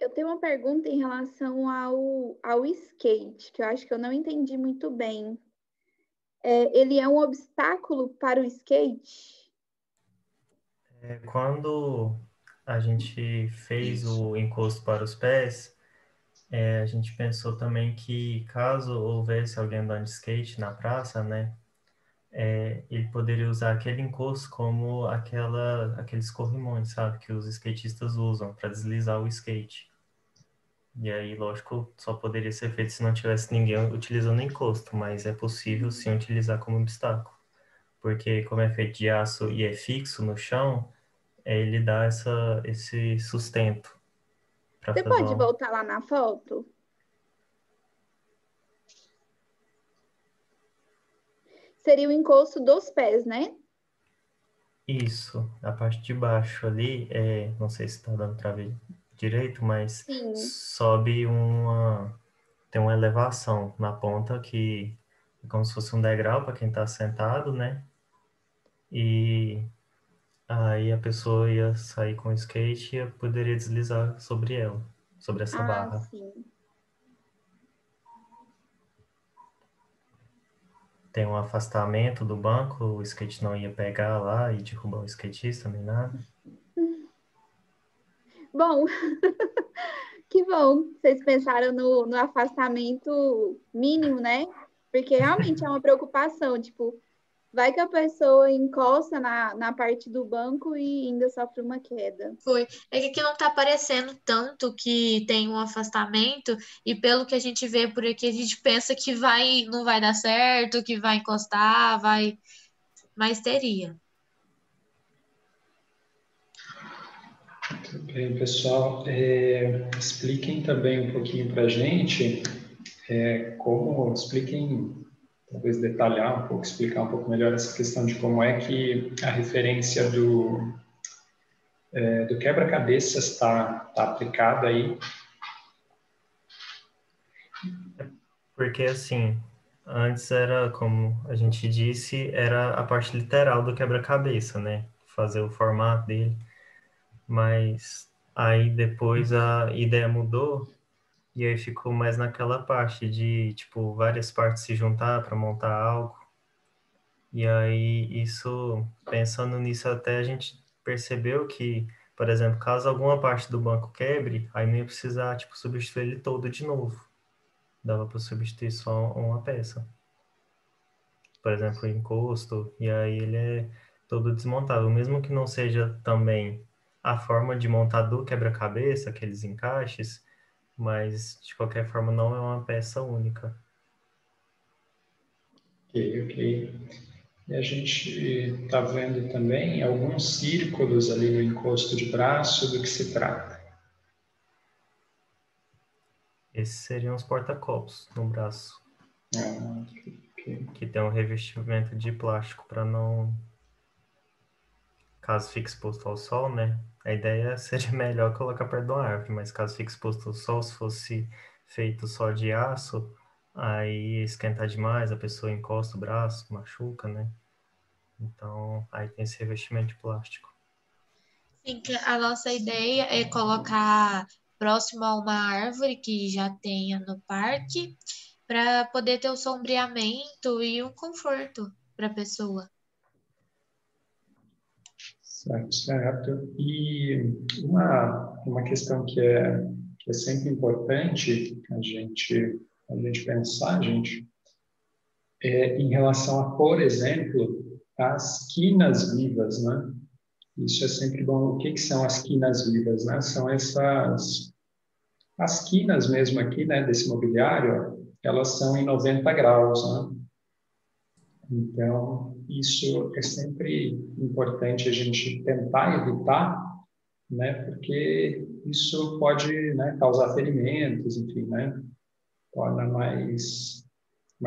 Eu tenho uma pergunta em relação ao skate, que eu acho que eu não entendi muito bem. Ele é um obstáculo para o skate? Quando a gente fez o encosto para os pés, a gente pensou também que caso houvesse alguém andando de skate na praça, né, ele poderia usar aquele encosto como aqueles corrimões, sabe, que os skatistas usam para deslizar o skate. E aí, lógico, só poderia ser feito se não tivesse ninguém utilizando encosto, mas é possível sim utilizar como obstáculo. Porque como é feito de aço e é fixo no chão, ele dá esse sustento para Você fazer pode voltar lá na foto? Seria o encosto dos pés, né? Isso, a parte de baixo ali, não sei se está dando para ver direito, mas Sim. sobe tem uma elevação na ponta que é como se fosse um degrau para quem está sentado, né? E aí a pessoa ia sair com o skate e poderia deslizar sobre ela, sobre essa barra. Sim. Tem um afastamento do banco, o skate não ia pegar lá e derrubar o skatista nem nada. Bom, que bom. Vocês pensaram no afastamento mínimo, né? Porque realmente é uma preocupação, tipo, vai que a pessoa encosta na parte do banco e ainda sofre uma queda. Foi. É que aqui não tá aparecendo tanto que tem um afastamento, e pelo que a gente vê por aqui, a gente pensa que não vai dar certo, que vai encostar, mas teria. Muito bem, pessoal. Expliquem também um pouquinho para a gente expliquem, talvez detalhar um pouco, explicar um pouco melhor essa questão de como é que a referência do quebra-cabeças está aplicada aí. Porque assim, antes era, como a gente disse, era a parte literal do quebra-cabeça, né? Fazer o formato dele. Mas aí depois a ideia mudou e aí ficou mais naquela parte de, tipo, várias partes se juntar para montar algo. E aí isso, pensando nisso, até a gente percebeu que, por exemplo, caso alguma parte do banco quebre, aí não ia precisar, tipo, substituir ele todo de novo. Dava para substituir só uma peça. Por exemplo, o encosto, e aí ele é todo desmontável. Mesmo que não seja também a forma de montar do quebra-cabeça, aqueles encaixes, mas de qualquer forma não é uma peça única. Ok. E a gente está vendo também alguns círculos ali no encosto de braço, do que se trata. Esses seriam os porta-copos no braço. Okay. Que tem um revestimento de plástico para não caso fique exposto ao sol, né? A ideia seria melhor colocar perto de uma árvore, mas caso fique exposto ao sol, se fosse feito só de aço, aí esquenta demais, a pessoa encosta o braço, machuca, né? Então, aí tem esse revestimento de plástico. Sim, que a nossa ideia é colocar próximo a uma árvore que já tenha no parque, para poder ter o sombreamento e um conforto para a pessoa. Certo, certo. E uma questão que é sempre importante a gente pensar, gente, é em relação a, por exemplo, as quinas vivas, né? Isso é sempre bom. O que são as quinas vivas, né? São as quinas mesmo aqui, né, desse mobiliário, ó, elas são em 90 graus, né? Então, isso é sempre importante a gente tentar evitar, né? Porque isso pode, né, causar ferimentos, enfim, né? Torna mais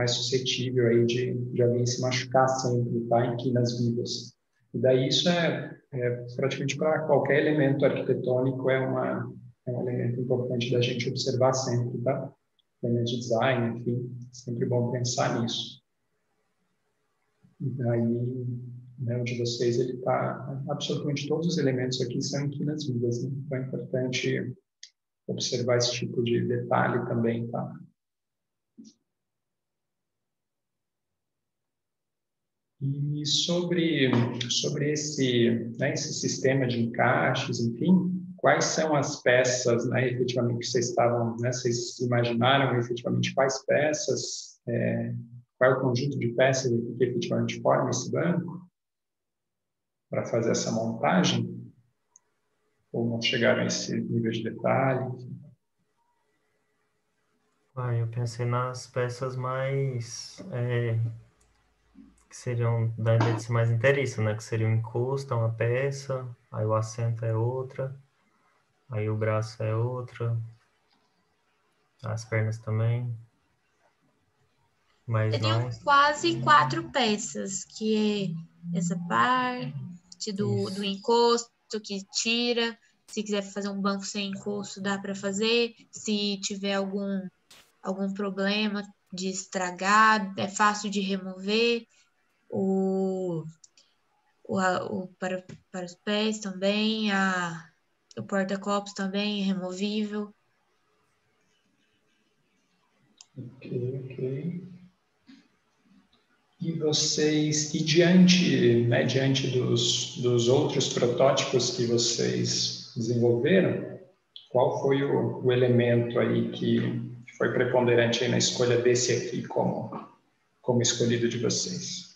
suscetível aí de alguém se machucar sempre, tá? Em quinas vivas. E daí isso é praticamente para qualquer elemento arquitetônico é um elemento importante da gente observar sempre, tá? Elemento de design, enfim, sempre bom pensar nisso. E daí, né, o de vocês, ele está, absolutamente todos os elementos aqui são em quinas vivas, né? Então é importante observar esse tipo de detalhe também, tá? E sobre esse, né, esse sistema de encaixes, enfim, quais são as peças, né, efetivamente, que vocês estavam, né, vocês imaginaram efetivamente quais peças, qual é o conjunto de peças que efetivamente forma esse banco para fazer essa montagem? Ou não chegaram a esse nível de detalhe? Eu pensei nas peças mais que seriam da ideia de ser mais inteiriça, né? Que seria o encosto é uma peça, aí o assento é outra, aí o braço é outra, as pernas também, mas Seriam não... quase 4 peças, que é essa parte do encosto que tira. Se quiser fazer um banco sem encosto, dá para fazer. Se tiver algum problema de estragar, é fácil de remover. Para os pés também, o porta-copos também é removível. Ok. E vocês, diante dos outros protótipos que vocês desenvolveram, qual foi o elemento aí que foi preponderante aí na escolha desse aqui como escolhido de vocês?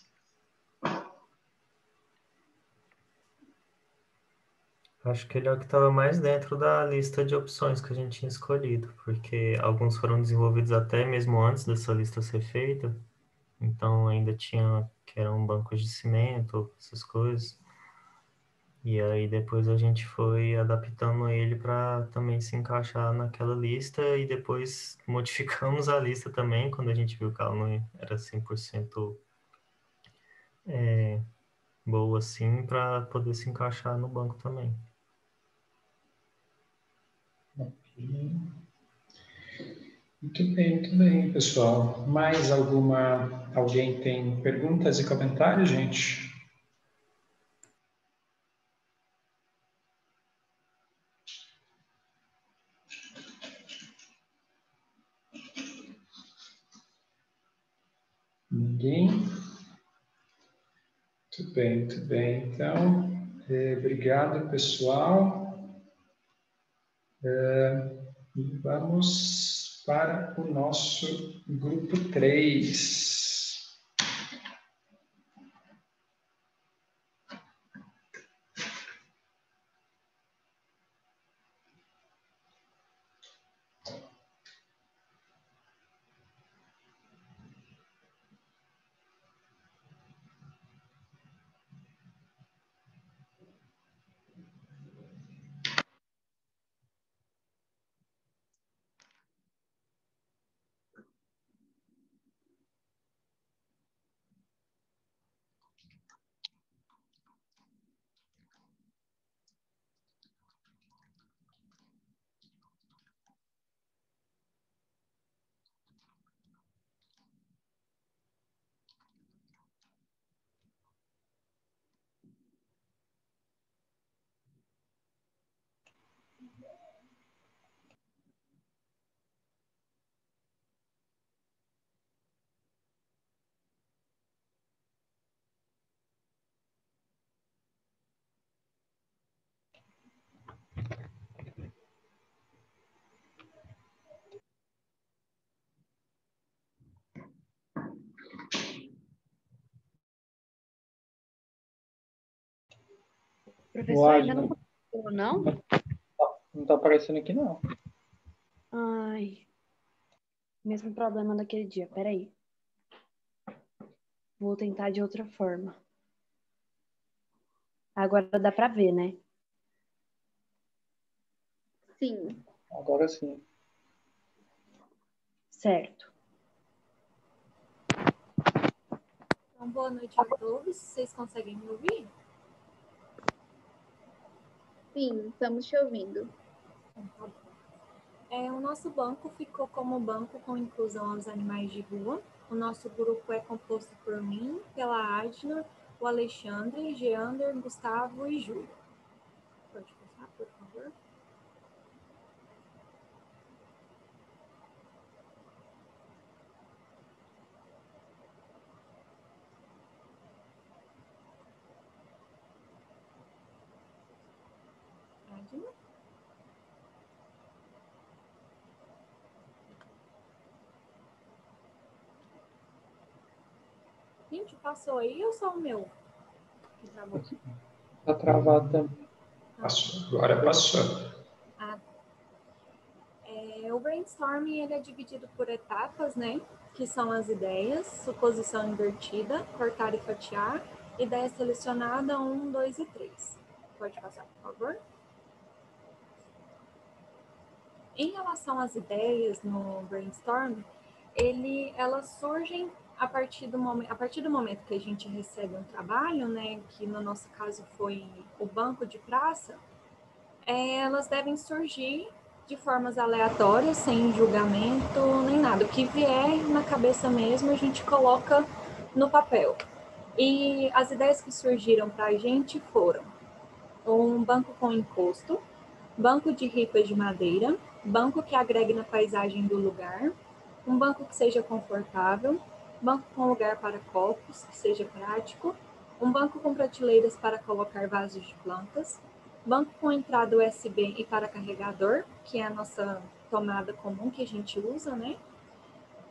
Acho que ele é o que estava mais dentro da lista de opções que a gente tinha escolhido, porque alguns foram desenvolvidos até mesmo antes dessa lista ser feita, então ainda tinha que eram bancos de cimento, essas coisas. E aí depois a gente foi adaptando ele para também se encaixar naquela lista e depois modificamos a lista também quando a gente viu que ela não era 100% boa assim para poder se encaixar no banco também. Muito bem, pessoal. Alguém tem perguntas e comentários, gente? Ninguém? Muito bem, muito bem. Então, obrigado, pessoal. E vamos para o nosso grupo 3. Professor, ainda não conseguiu, não? Não tá aparecendo aqui, não. Ai, mesmo problema daquele dia. Peraí. Vou tentar de outra forma. Agora dá para ver, né? Sim. Agora sim. Certo. Então, boa noite a todos. Vocês conseguem me ouvir? Sim, estamos te ouvindo. O nosso banco ficou como banco com inclusão aos animais de rua. O nosso grupo é composto por mim, pela Adna, o Alexandre, Geander, Gustavo e Júlia. Pode passar, por favor? Adna? Gente, passou aí ou só o meu? Que travou? Tá travado também. Passou, agora passou. O brainstorming ele é dividido por etapas, né? Que são as ideias, suposição invertida, cortar e fatiar, ideia selecionada 1, 2 e 3. Pode passar, por favor? Em relação às ideias no brainstorm, elas surgem a partir do momento que a gente recebe um trabalho, né, que no nosso caso foi o banco de praça, elas devem surgir de formas aleatórias, sem julgamento nem nada. O que vier na cabeça mesmo, a gente coloca no papel. E as ideias que surgiram para a gente foram um banco com encosto, banco de ripas de madeira, banco que agregue na paisagem do lugar, um banco que seja confortável, banco com lugar para copos, que seja prático, um banco com prateleiras para colocar vasos de plantas, banco com entrada USB e para carregador, que é a nossa tomada comum que a gente usa, né?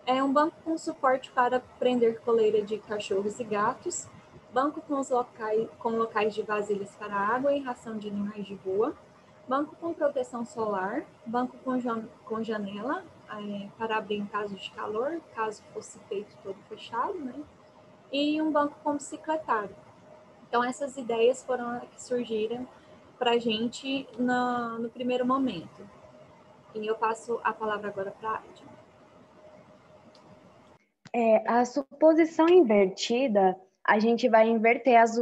Um banco com suporte para prender coleira de cachorros e gatos, banco com locais de vasilhas para água e ração de animais de rua, banco com proteção solar, banco com janela para abrir em caso de calor, caso fosse feito todo fechado, né? E um banco com bicicletário. Então, essas ideias foram as que surgiram para a gente no primeiro momento. E eu passo a palavra agora para a Adna. A suposição invertida, a gente vai inverter as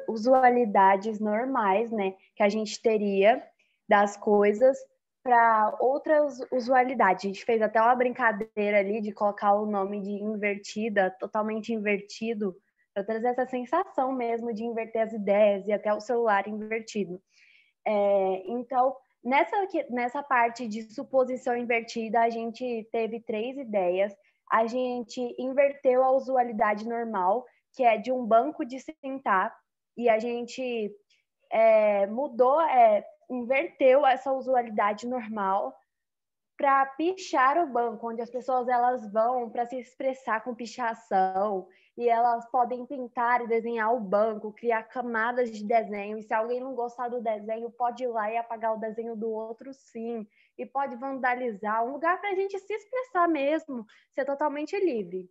usualidades normais, né, que a gente teria das coisas para outras usualidades. A gente fez até uma brincadeira ali de colocar o nome de invertida, totalmente invertido, para trazer essa sensação mesmo de inverter as ideias e até o celular invertido. Então, nessa parte de suposição invertida, a gente teve 3 ideias. A gente inverteu a usualidade normal, que é de um banco de sentar, e a gente inverteu essa usualidade normal para pichar o banco, onde as pessoas elas vão para se expressar com pichação, e elas podem pintar e desenhar o banco, criar camadas de desenho, e se alguém não gostar do desenho, pode ir lá e apagar o desenho do outro, sim, e pode vandalizar, um lugar para a gente se expressar mesmo, ser totalmente livre.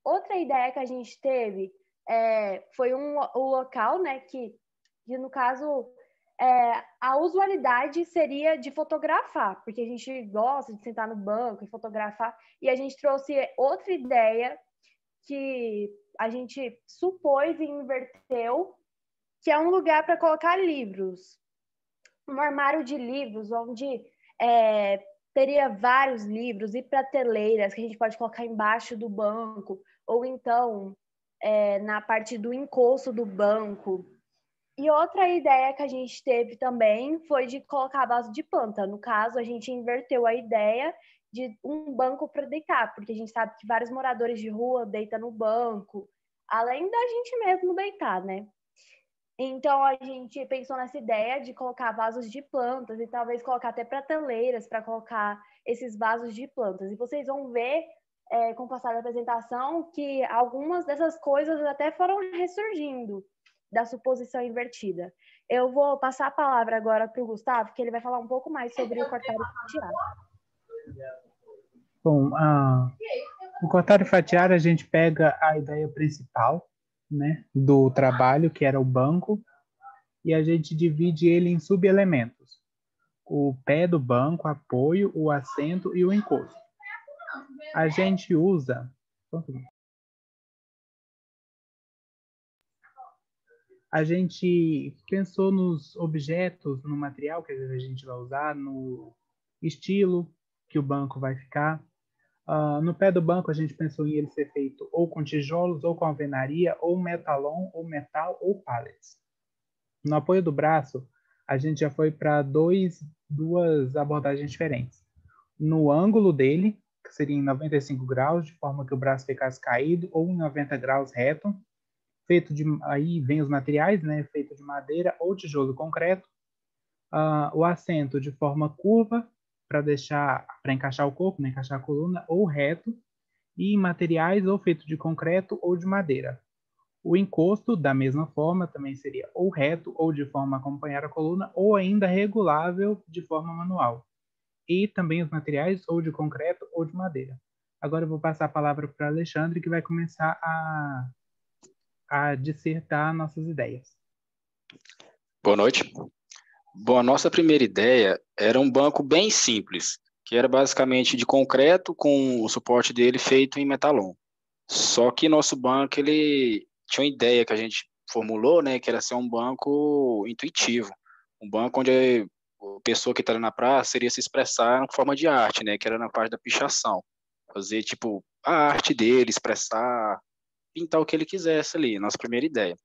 Outra ideia que a gente teve foi o local, né, que no caso, a usualidade seria de fotografar, porque a gente gosta de sentar no banco e fotografar, e a gente trouxe outra ideia que a gente supôs e inverteu, que é um lugar para colocar livros. Um armário de livros, onde teria vários livros e prateleiras que a gente pode colocar embaixo do banco, ou então na parte do encosto do banco. E outra ideia que a gente teve também foi de colocar vaso de planta. No caso, a gente inverteu a ideia de um banco para deitar, porque a gente sabe que vários moradores de rua deitam no banco, além da gente mesmo deitar, né? Então, a gente pensou nessa ideia de colocar vasos de plantas e talvez colocar até prateleiras para colocar esses vasos de plantas. E vocês vão ver, com o passar da apresentação, que algumas dessas coisas até foram ressurgindo da suposição invertida. Eu vou passar a palavra agora para o Gustavo, que ele vai falar um pouco mais sobre o cortar e fatiar. Bom, o cortar e fatiar, a gente pega a ideia principal, né, do trabalho, que era o banco, e a gente divide ele em subelementos. O pé do banco, apoio, o assento e o encosto. A gente usa... A gente pensou nos objetos, no material que a gente vai usar, no estilo que o banco vai ficar. No pé do banco, a gente pensou em ele ser feito ou com tijolos, ou com alvenaria, ou metalon, ou metal, ou pallets. No apoio do braço, a gente já foi para duas abordagens diferentes. No ângulo dele, que seria em 95 graus, de forma que o braço ficasse caído, ou em 90 graus reto, aí vem os materiais, né, feito de madeira ou tijolo concreto. O assento de forma curva, para encaixar o corpo, né, encaixar a coluna, ou reto, e materiais ou feito de concreto ou de madeira. O encosto, da mesma forma, também seria ou reto, ou de forma a acompanhar a coluna, ou ainda regulável de forma manual. E também os materiais ou de concreto ou de madeira. Agora eu vou passar a palavra para o Alexandre, que vai começar a dissertar nossas ideias. Boa noite. Bom, a nossa primeira ideia era um banco bem simples, que era basicamente de concreto com o suporte dele feito em metalon. Só que nosso banco, ele tinha uma ideia que a gente formulou, né, que era ser um banco intuitivo, um banco onde a pessoa que está ali na praça seria se expressar em forma de arte, né, que era na parte da pichação, fazer tipo a arte dele, expressar, pintar o que ele quisesse ali, nossa primeira ideia.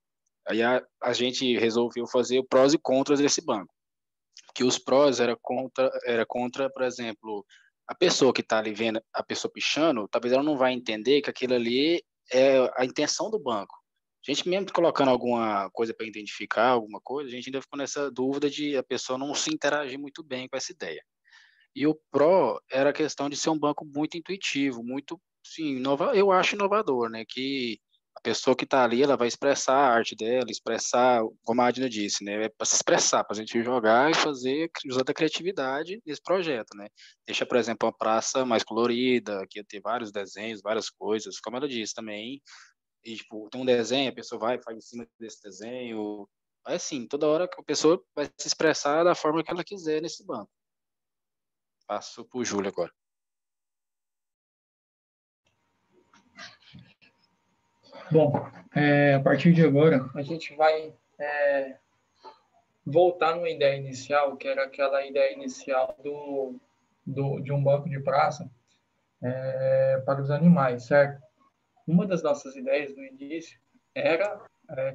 Aí a gente resolveu fazer o prós e contras desse banco, que os prós era contra, por exemplo, a pessoa que está ali vendo a pessoa pichando, talvez ela não vai entender que aquilo ali é a intenção do banco. A gente mesmo colocando alguma coisa para identificar, alguma coisa, a gente ainda ficou nessa dúvida de a pessoa não se interagir muito bem com essa ideia. E o pró era a questão de ser um banco muito intuitivo, muito, sim, eu acho inovador, né, que a pessoa que está ali, ela vai expressar a arte dela, expressar, como a Adina disse, né, é para se expressar, para a gente jogar e fazer, usar da criatividade nesse projeto, né. Deixa, por exemplo, uma praça mais colorida, que ia ter vários desenhos, várias coisas, como ela disse também, e, tipo, tem um desenho, a pessoa vai, faz em cima desse desenho, é assim, toda hora que a pessoa vai se expressar da forma que ela quiser nesse banco. Passo para o Júlio agora. Bom, a partir de agora, a gente vai voltar numa ideia inicial, que era aquela ideia inicial de um banco de praça para os animais, certo? Uma das nossas ideias no início era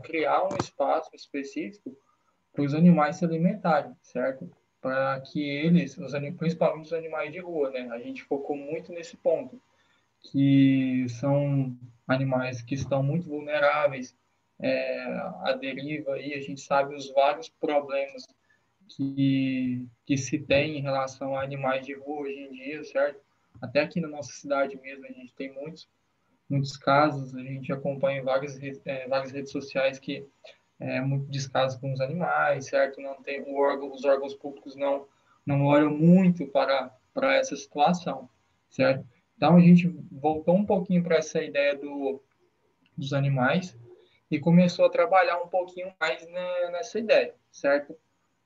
criar um espaço específico para os animais se alimentarem, certo? Para que eles, principalmente os animais de rua, né? A gente focou muito nesse ponto, que são animais que estão muito vulneráveis à deriva, aí a gente sabe os vários problemas que se tem em relação a animais de rua hoje em dia, certo? Até aqui na nossa cidade mesmo a gente tem muitos casos, a gente acompanha várias redes sociais que muito descaso com os animais, certo? Não tem os órgãos públicos não olham muito para essa situação, certo? Então a gente voltou um pouquinho para essa ideia dos animais e começou a trabalhar um pouquinho mais nessa ideia, certo?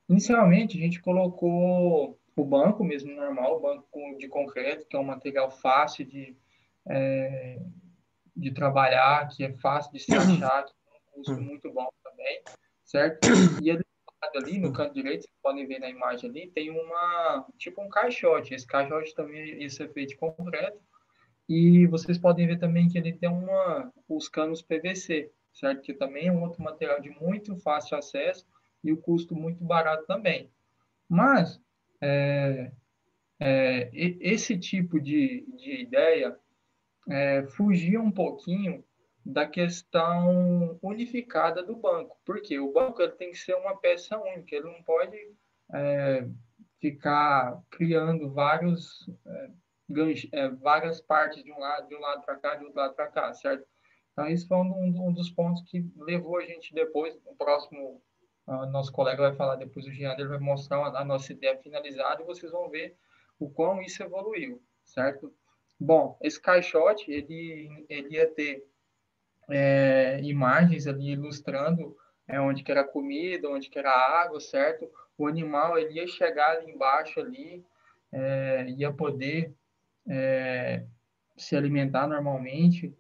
Inicialmente a gente colocou o banco mesmo normal, o banco de concreto, que é um material fácil de trabalhar, que é fácil de se achar, que tem um custo muito bom também, certo? E ali no canto direito, vocês podem ver na imagem ali, tem um caixote. Esse caixote também ia ser feito de concreto. E vocês podem ver também que ele tem os canos PVC, certo? Que também é um outro material de muito fácil acesso e o custo muito barato também. Mas esse tipo de ideia fugia um pouquinho da questão unificada do banco. Porque o banco ele tem que ser uma peça única, ele não pode ficar criando várias partes de um lado para cá, de outro lado para cá, certo? Então, isso foi um dos pontos que levou a gente depois, no próximo Nosso colega vai falar depois, o Jean, ele vai mostrar a nossa ideia finalizada e vocês vão ver o quão isso evoluiu, certo? Bom, esse caixote, ele ia ter imagens ali ilustrando onde que era comida, onde que era água, certo? O animal, ele ia chegar ali embaixo, ali, ia poder se alimentar normalmente.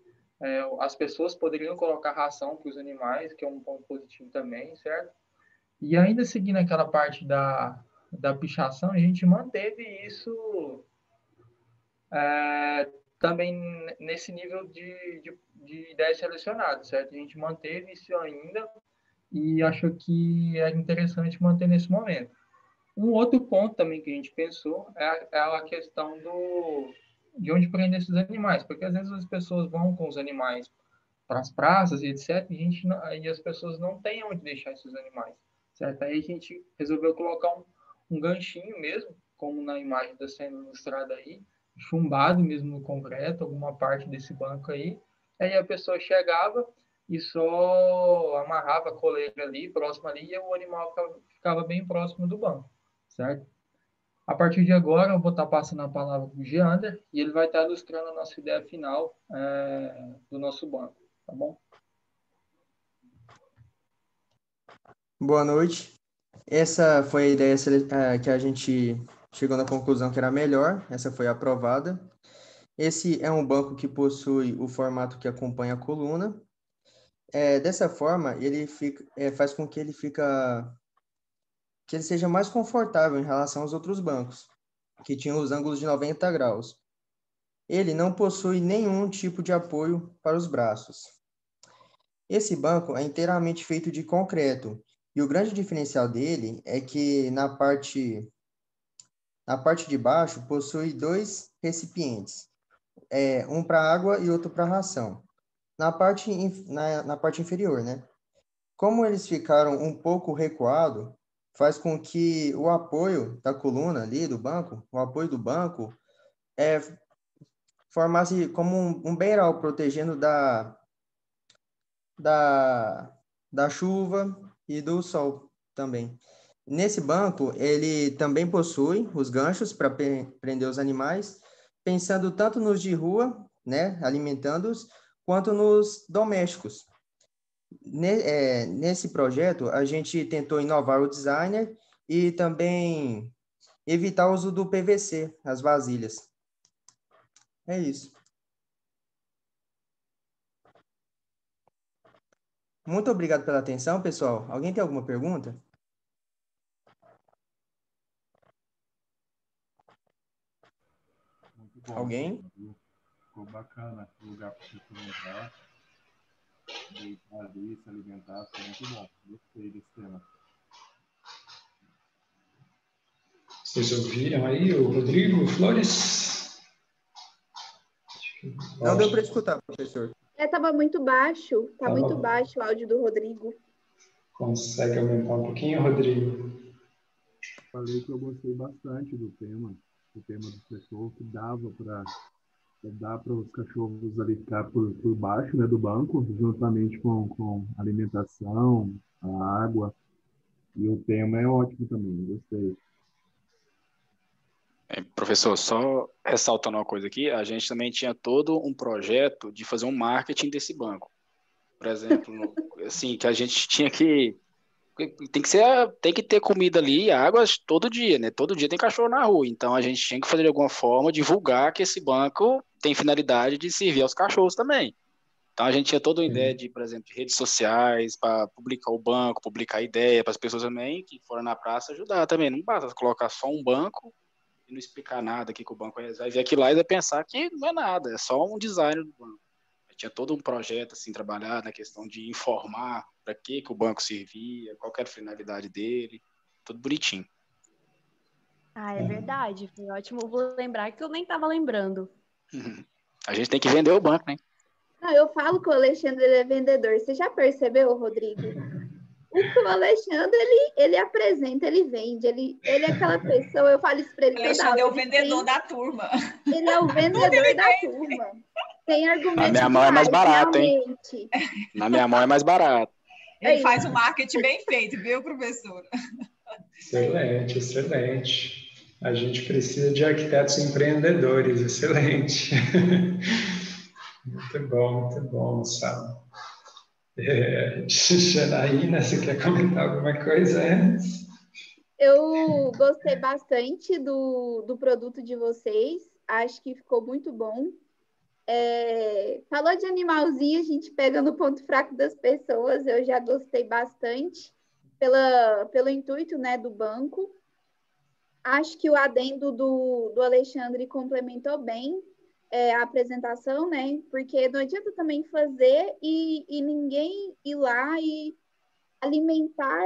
As pessoas poderiam colocar ração para os animais, que é um ponto positivo também, certo? E ainda seguindo aquela parte da pichação, a gente manteve isso também nesse nível de ideias selecionadas, certo? A gente manteve isso ainda e achou que era interessante manter nesse momento. Um outro ponto também que a gente pensou é a questão de onde prender esses animais, porque às vezes as pessoas vão com os animais para as praças e etc, e as pessoas não têm onde deixar esses animais, certo? Aí a gente resolveu colocar um ganchinho mesmo, como na imagem está sendo ilustrada aí, chumbado mesmo no concreto, alguma parte desse banco aí. Aí a pessoa chegava e só amarrava a coleira ali, próximo ali, e o animal ficava bem próximo do banco, certo? A partir de agora, eu vou estar passando a palavra para o Geander e ele vai estar ilustrando a nossa ideia final do nosso banco, tá bom? Boa noite. Essa foi a ideia que a gente chegou na conclusão que era melhor, essa foi aprovada. Esse é um banco que possui o formato que acompanha a coluna. Dessa forma, ele faz com que ele seja mais confortável em relação aos outros bancos, que tinham os ângulos de 90 graus. Ele não possui nenhum tipo de apoio para os braços. Esse banco é inteiramente feito de concreto, e o grande diferencial dele é que na parte de baixo possui 2 recipientes, um para água e outro para ração. Na parte inferior, né? Como eles ficaram um pouco recuados, faz com que o apoio da coluna ali do banco, o apoio do banco, formasse como um beiral, protegendo da chuva e do sol também. Nesse banco, ele também possui os ganchos para prender os animais, pensando tanto nos de rua, né, alimentando-os, quanto nos domésticos. Nesse projeto, a gente tentou inovar o designer e também evitar o uso do PVC, as vasilhas. É isso. Muito obrigado pela atenção, pessoal. Alguém tem alguma pergunta? Muito bom. Alguém? Ficou bacana o lugar para você entrar, deitar ali, se alimentar. Ficou muito bom. Gostei desse tema. Vocês ouviram aí o Rodrigo Flores? Não deu para escutar, professor. Estava muito baixo. Está muito baixo o áudio do Rodrigo. Consegue aumentar um pouquinho, Rodrigo? Falei que eu gostei bastante do tema do cachorro, que dava para dar para os cachorros ali ficar por baixo, né, do banco, juntamente com a alimentação, a água. E o tema é ótimo também, gostei. Professor, só ressaltando uma coisa aqui, a gente também tinha todo um projeto de fazer um marketing desse banco. Por exemplo, assim, que a gente tinha que... Tem que ter comida ali, água todo dia, né? Todo dia tem cachorro na rua. Então, a gente tinha que fazer de alguma forma, divulgar que esse banco tem finalidade de servir aos cachorros também. Então, a gente tinha toda uma ideia de, por exemplo, de redes sociais, para publicar o banco, publicar a ideia, para as pessoas também que foram na praça ajudar também. Não basta colocar só um banco e não explicar nada aqui que o banco é. Vai ver aquilo lá e vai pensar que não é nada, é só um design do banco. Tinha todo um projeto assim trabalhado na questão de informar para que o banco servia, qual era a finalidade dele, tudo bonitinho. Ah, é verdade, foi ótimo. Vou lembrar que eu nem estava lembrando. A gente tem que vender o banco, né? Não, eu falo que o Alexandre ele é vendedor. Você já percebeu, Rodrigo? O Alexandre, ele apresenta, ele vende, ele é aquela pessoa, eu falo isso para ele. O Alexandre é o vendedor da turma. Ele é o vendedor da turma. Tem argumentos. Na minha mão é mais barato, hein? Na minha mão é mais barato. Ele faz um marketing bem feito, viu, professora? Excelente, excelente. A gente precisa de arquitetos empreendedores, excelente. Muito bom, sabe? Janaína, você quer comentar alguma coisa antes? Eu gostei bastante do produto de vocês, acho que ficou muito bom. Falou de animalzinho, a gente pega no ponto fraco das pessoas, eu já gostei bastante pelo intuito, né, do banco. Acho que o adendo do Alexandre complementou bem a apresentação, né? Porque não adianta também fazer e ninguém ir lá e alimentar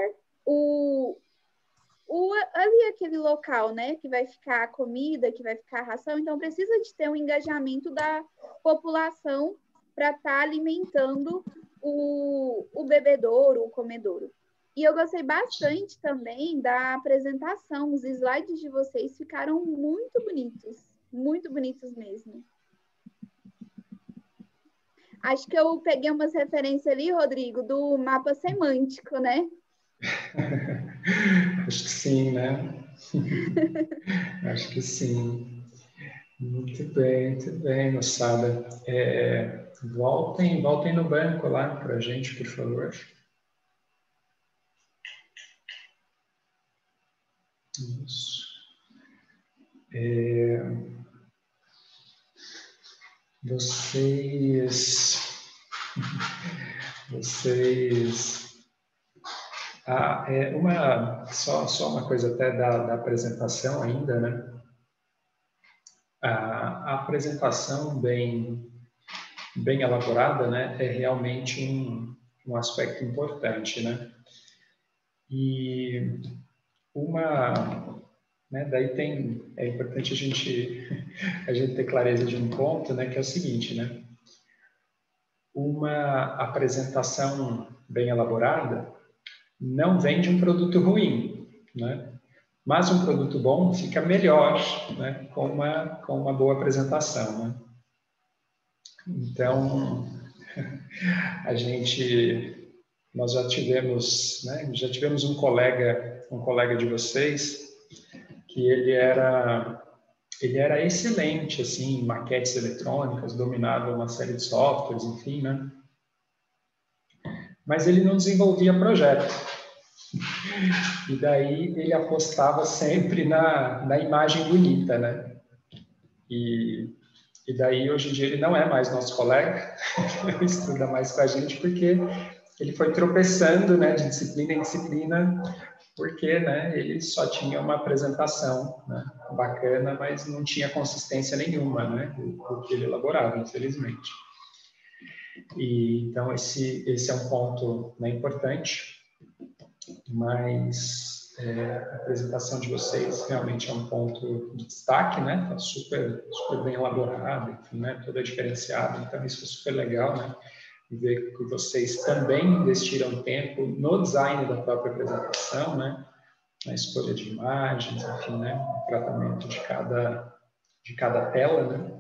ali aquele local, né? Que vai ficar a comida, que vai ficar a ração. Então, precisa de ter um engajamento da população para estar alimentando o bebedouro, o comedouro. E eu gostei bastante também da apresentação. Os slides de vocês ficaram muito bonitos mesmo. Acho que eu peguei umas referências ali, Rodrigo, do mapa semântico, né? Acho que sim, né? Acho que sim. Muito bem, moçada. Voltem no banco lá para a gente, por favor. Isso. Só uma coisa até da apresentação ainda, né? A apresentação bem elaborada, né, é realmente um aspecto importante, né? E daí é importante a gente ter clareza de um ponto, né, que é o seguinte, né? Uma apresentação bem elaborada não vende um produto ruim, né? Mas um produto bom fica melhor, né, com uma boa apresentação, né? Então, nós já tivemos um colega de vocês que ele era excelente assim, em maquetes eletrônicas, dominava uma série de softwares, enfim, né? Mas ele não desenvolvia projeto. E daí ele apostava sempre na imagem bonita, né? E daí hoje em dia ele não é mais nosso colega, ele estuda mais com a gente porque ele foi tropeçando, né, de disciplina em disciplina, porque, né, ele só tinha uma apresentação, né, bacana, mas não tinha consistência nenhuma, né, do que ele elaborava, infelizmente. E então esse é um ponto, né, importante, mas a apresentação de vocês realmente é um ponto de destaque, né? Está super bem elaborado, enfim, né? Toda diferenciada, então isso é super legal, né? E ver que vocês também investiram tempo no design da própria apresentação, né? Na escolha de imagens, enfim, né? No tratamento de cada tela, né?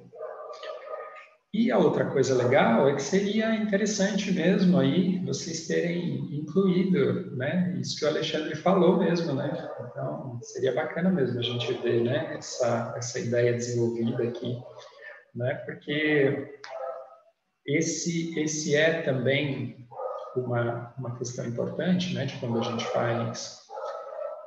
E a outra coisa legal é que seria interessante mesmo aí vocês terem incluído, né, isso que o Alexandre falou mesmo, né? Então, seria bacana mesmo a gente ver, né, essa ideia desenvolvida aqui, né? Porque esse é também uma questão importante, né, de quando a gente faz.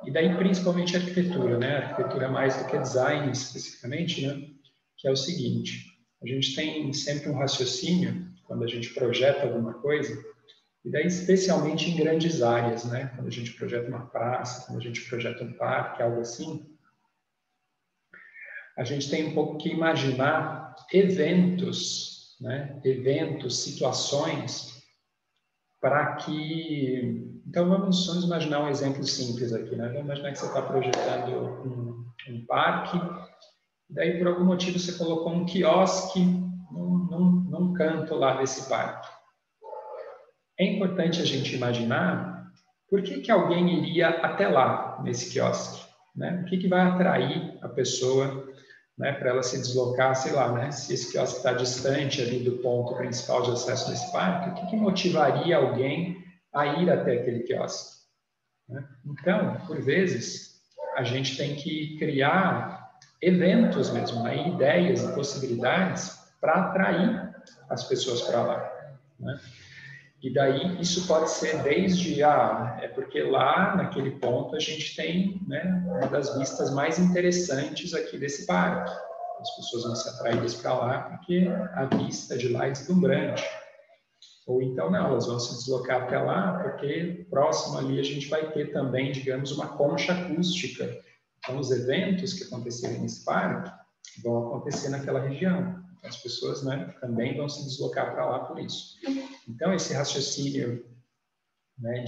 E daí, principalmente a arquitetura, né? A arquitetura mais do que design especificamente, né? Que é o seguinte: a gente tem sempre um raciocínio quando a gente projeta alguma coisa, e daí especialmente em grandes áreas, né? Quando a gente projeta uma praça, quando a gente projeta um parque, algo assim, a gente tem um pouco que imaginar eventos, né? Eventos, situações, para que... Então, vamos imaginar um exemplo simples aqui, né? Vamos imaginar que você está projetando um parque, daí, por algum motivo, você colocou um quiosque num canto lá desse parque. É importante a gente imaginar por que alguém iria até lá, nesse quiosque, né? O que vai atrair a pessoa, né, para ela se deslocar, sei lá, né? Se esse quiosque está distante ali do ponto principal de acesso desse parque, o que motivaria alguém a ir até aquele quiosque, né? Então, por vezes, a gente tem que criar eventos mesmo, né? Ideias e possibilidades para atrair as pessoas para lá, né? E daí isso pode ser desde, é porque lá naquele ponto a gente tem, né, uma das vistas mais interessantes aqui desse parque. As pessoas vão ser atraídas para lá porque a vista de lá é deslumbrante. Ou então não, elas vão se deslocar até lá porque próximo ali a gente vai ter também, digamos, uma concha acústica. Então os eventos que acontecerem nesse parque vão acontecer naquela região. As pessoas, né, também vão se deslocar para lá por isso. Então, esse raciocínio, né,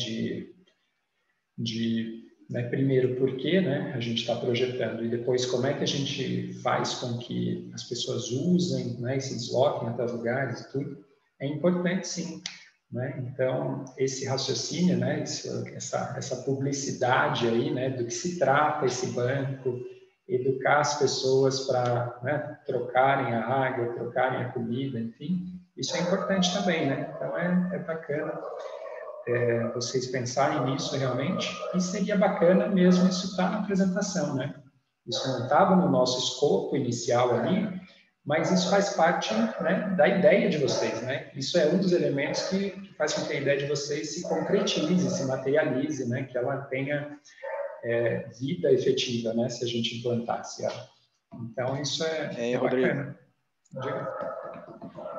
né, primeiro, por que, né, a gente está projetando, e depois como é que a gente faz com que as pessoas usem, né, e se desloquem até os lugares e tudo, é importante, sim. Né? Então, esse raciocínio, né, essa publicidade aí, né, do que se trata esse banco, educar as pessoas para, né, trocarem a água, trocarem a comida, enfim, isso é importante também, né? Então é bacana vocês pensarem nisso realmente, e seria bacana mesmo isso estar na apresentação, né? Isso não estava no nosso escopo inicial ali, mas isso faz parte, né, da ideia de vocês, né? Isso é um dos elementos que faz com que a ideia de vocês se concretize, se materialize, né? Que ela tenha vida efetiva, né? Se a gente implantasse ela. Então, isso é bacana.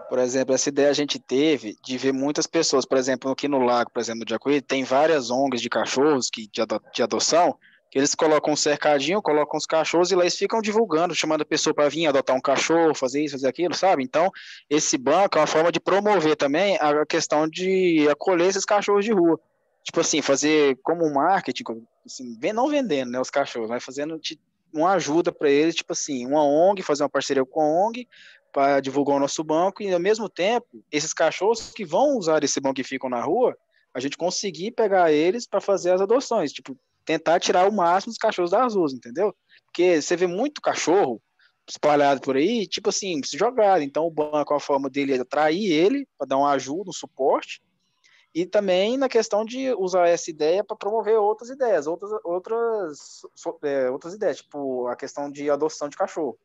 Por exemplo, essa ideia a gente teve de ver muitas pessoas, por exemplo, aqui no lago, por exemplo, no Jacuí, tem várias ONGs de cachorros de adoção, que eles colocam um cercadinho, colocam os cachorros e lá eles ficam divulgando, chamando a pessoa para vir adotar um cachorro, fazer isso, fazer aquilo, sabe? Então, esse banco é uma forma de promover também a questão de acolher esses cachorros de rua. Tipo assim, fazer como um marketing, assim, não vendendo, né, os cachorros, mas fazendo uma ajuda para eles, tipo assim, uma ONG, fazer uma parceria com a ONG, para divulgar o nosso banco, e ao mesmo tempo, esses cachorros que vão usar esse banco e ficam na rua, a gente conseguir pegar eles para fazer as adoções, tipo, tentar tirar o máximo dos cachorros das ruas, entendeu? Porque você vê muito cachorro espalhado por aí, tipo assim, se jogado. Então o banco, a forma dele é atrair ele, para dar uma ajuda, um suporte, e também na questão de usar essa ideia para promover outras ideias, outras ideias, tipo a questão de adoção de cachorro.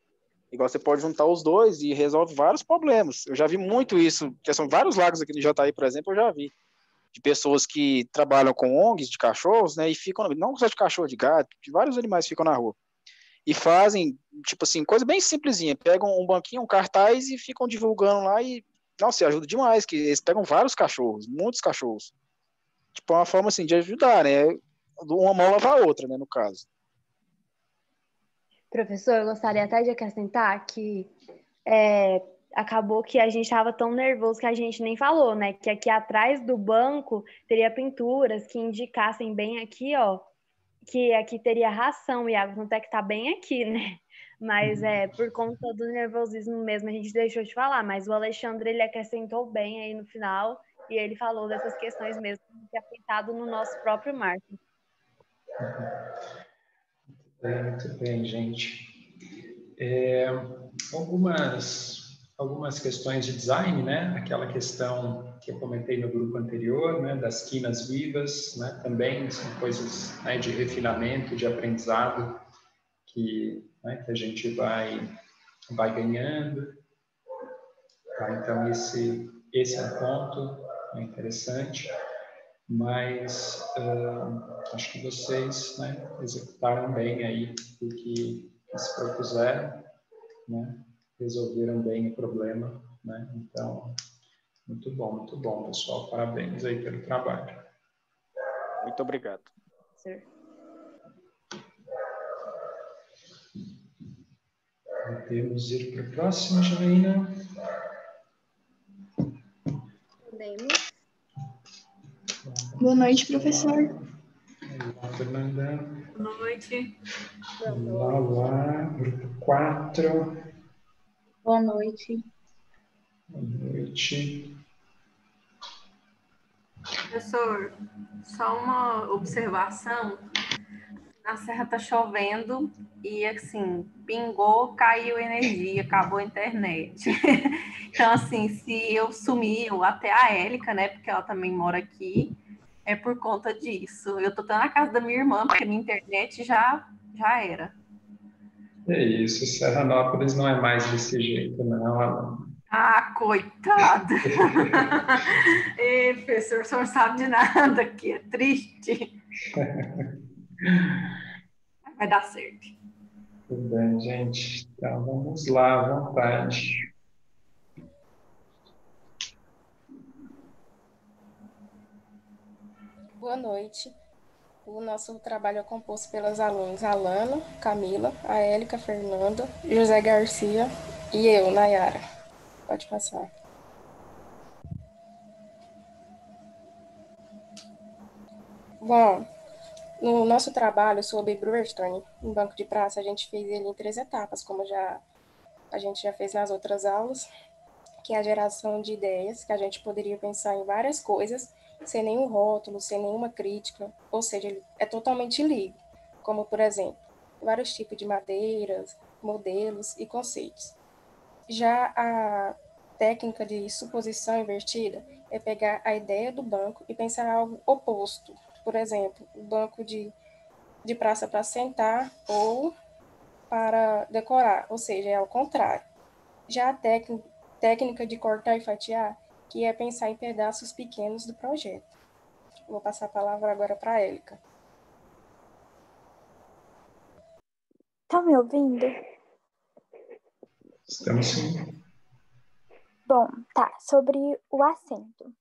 Igual você pode juntar os dois e resolve vários problemas. Eu já vi muito isso, que são vários lagos aqui no Jataí, por exemplo, eu já vi. De pessoas que trabalham com ONGs de cachorros, né, e ficam, não só de cachorro, de gato, de vários animais ficam na rua. E fazem, tipo assim, coisa bem simplesinha. Pegam um banquinho, um cartaz e ficam divulgando lá e, nossa, ajuda demais, que eles pegam vários cachorros, muitos cachorros. Tipo, é uma forma, assim, de ajudar, né? Uma mão lava a outra, né, no caso. Professor, eu gostaria até de acrescentar que acabou que a gente estava tão nervoso que a gente nem falou, né? Que aqui atrás do banco teria pinturas que indicassem bem aqui, ó, que aqui teria ração e água, não é que tá bem aqui, né? Mas por conta do nervosismo mesmo, a gente deixou de falar, mas o Alexandre, ele acrescentou bem aí no final, e ele falou dessas questões mesmo, que é afetado no nosso próprio marketing. Muito bem, gente. Algumas questões de design, né? Aquela questão que eu comentei no grupo anterior, né? Das quinas vivas, né? Também são coisas, né, de refinamento, de aprendizado que a gente vai ganhando. Tá? Então, esse é um ponto interessante, mas acho que vocês, né, executaram bem aí o que se propuseram, né? Resolveram bem o problema, né? Então, muito bom, pessoal. Parabéns aí pelo trabalho. Muito obrigado. Sim. Podemos ir para o próximo, Janaína? Podemos. Boa noite, professor. Olá, Fernanda. Boa noite. Olá, grupo 4. Boa noite. Boa noite. Professor, só uma observação. Na Serra tá chovendo e, assim, pingou, caiu energia, acabou a internet. Então, assim, se eu sumir, até a Élica, né, porque ela também mora aqui, é por conta disso. Eu tô até na casa da minha irmã, porque minha internet já era. É isso, Serranópolis não é mais desse jeito, não, Alana. Ah, coitada! Ei, professor, o senhor não sabe de nada aqui, é triste. Vai dar certo. Tudo bem, gente. Então, vamos lá, à vontade. Boa noite. O nosso trabalho é composto pelas alunas Alana, Camila, a Élica, Fernanda, José Garcia e eu, Nayara. Pode passar. Bom, no nosso trabalho sobre brainstorming em banco de praça, a gente fez ele em 3 etapas, como a gente já fez nas outras aulas, que é a geração de ideias, que a gente poderia pensar em várias coisas, sem nenhum rótulo, sem nenhuma crítica, ou seja, ele é totalmente livre, como, por exemplo, vários tipos de madeiras, modelos e conceitos. Já a técnica de suposição invertida é pegar a ideia do banco e pensar algo oposto, por exemplo, o banco de praça para sentar ou para decorar, ou seja, é ao contrário. Já a técnica de cortar e fatiar, que é pensar em pedaços pequenos do projeto. Vou passar a palavra agora para a Élica. Estão me ouvindo? Estamos sim. Bom, tá. Sobre o assento.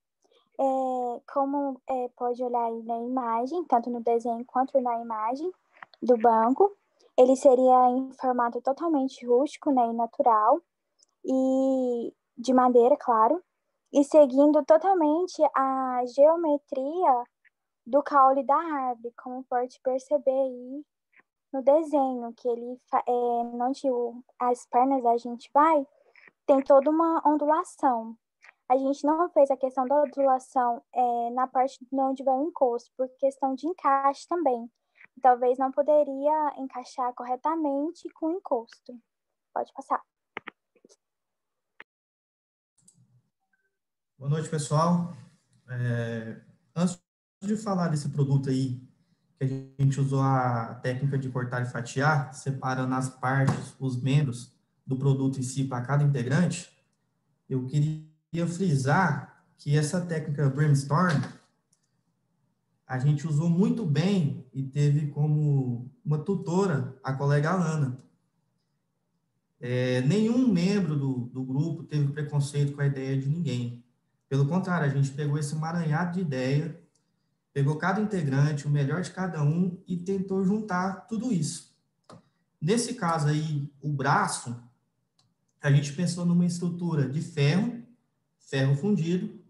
Como pode olhar aí na imagem, tanto no desenho quanto na imagem do banco, ele seria em formato totalmente rústico, né, e natural, e de madeira, claro, e seguindo totalmente a geometria do caule da árvore, como pode perceber aí no desenho, que ele, onde as pernas a gente tem toda uma ondulação. A gente não fez a questão da ondulação na parte onde vai o encosto, por questão de encaixe também. Talvez não poderia encaixar corretamente com o encosto. Pode passar. Boa noite, pessoal. Antes de falar desse produto aí, que a gente usou a técnica de cortar e fatiar, separando as partes, os membros do produto em si para cada integrante, eu queria frisar que essa técnica brainstorm a gente usou muito bem e teve como uma tutora a colega Alana. Nenhum membro do grupo teve preconceito com a ideia de ninguém. Pelo contrário, a gente pegou esse emaranhado de ideia, pegou cada integrante, o melhor de cada um e tentou juntar tudo isso. Nesse caso aí, o braço, a gente pensou numa estrutura de ferro fundido,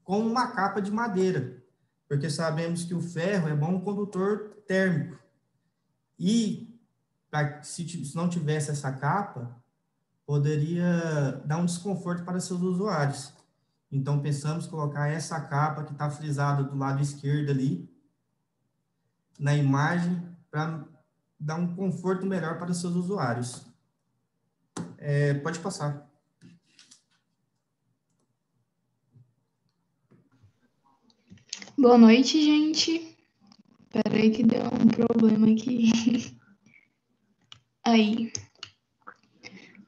com uma capa de madeira, porque sabemos que o ferro é bom condutor térmico. E se não tivesse essa capa, poderia dar um desconforto para seus usuários. Então, pensamos em colocar essa capa que está frisada do lado esquerdo ali, na imagem, para dar um conforto melhor para os seus usuários. Pode passar. Boa noite, gente. Espera aí que deu um problema aqui. Aí.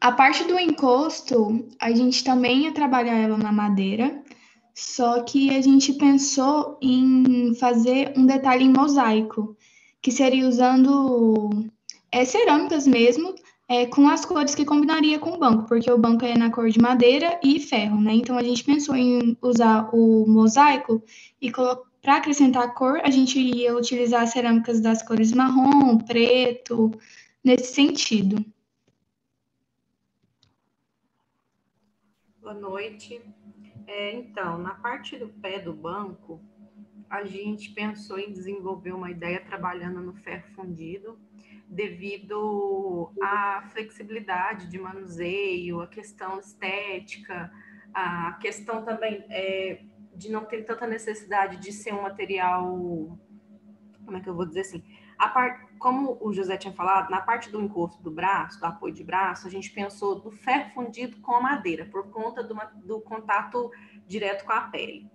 A parte do encosto, a gente também ia trabalhar ela na madeira, só que a gente pensou em fazer um detalhe em mosaico, que seria usando cerâmicas mesmo, com as cores que combinaria com o banco, porque o banco é na cor de madeira e ferro, né? Então, a gente pensou em usar o mosaico e para acrescentar a cor, a gente ia utilizar as cerâmicas das cores marrom, preto, nesse sentido. Boa noite. Então, na parte do pé do banco, a gente pensou em desenvolver uma ideia trabalhando no ferro fundido, devido à flexibilidade de manuseio, a questão estética, a questão também de não ter tanta necessidade de ser um material, como é que eu vou dizer assim, como o José tinha falado, na parte do encosto do braço, do apoio de braço, a gente pensou do ferro fundido com a madeira, por conta do contato direto com a pele.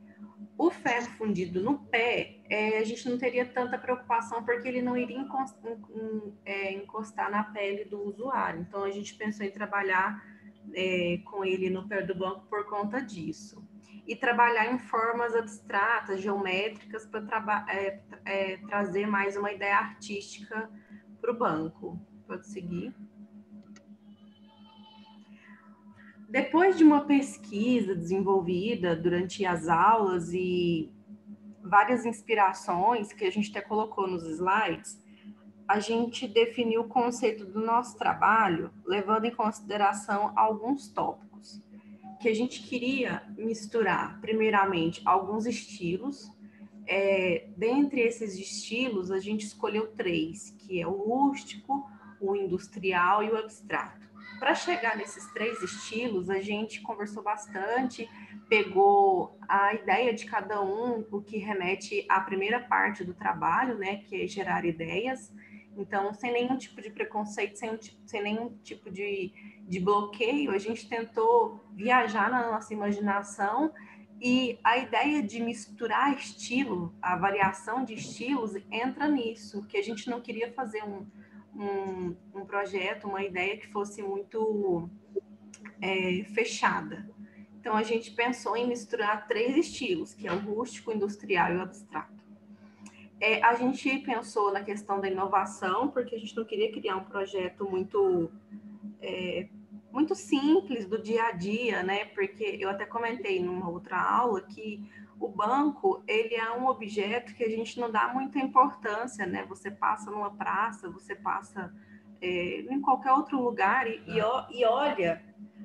O ferro fundido no pé, a gente não teria tanta preocupação porque ele não iria encostar na pele do usuário. Então, a gente pensou em trabalhar com ele no pé do banco por conta disso. E trabalhar em formas abstratas, geométricas, para trazer mais uma ideia artística para o banco. Pode seguir. Depois de uma pesquisa desenvolvida durante as aulas e várias inspirações que a gente até colocou nos slides, a gente definiu o conceito do nosso trabalho, levando em consideração alguns tópicos, que a gente queria misturar, primeiramente, alguns estilos. Dentre esses estilos, a gente escolheu 3, que é o rústico, o industrial e o abstrato. Para chegar nesses 3 estilos, a gente conversou bastante, pegou a ideia de cada um, o que remete à primeira parte do trabalho, né, que é gerar ideias. Então, sem nenhum tipo de preconceito, sem nenhum tipo de bloqueio, a gente tentou viajar na nossa imaginação, e a ideia de misturar estilo, a variação de estilos, entra nisso, que a gente não queria fazer um projeto, uma ideia que fosse muito fechada. Então, a gente pensou em misturar 3 estilos, que é o rústico, o industrial e o abstrato. A gente pensou na questão da inovação, porque a gente não queria criar um projeto muito simples do dia a dia, né? Porque eu até comentei numa outra aula que o banco, ele é um objeto que a gente não dá muita importância, né? Você passa numa praça, você passa em qualquer outro lugar e olha,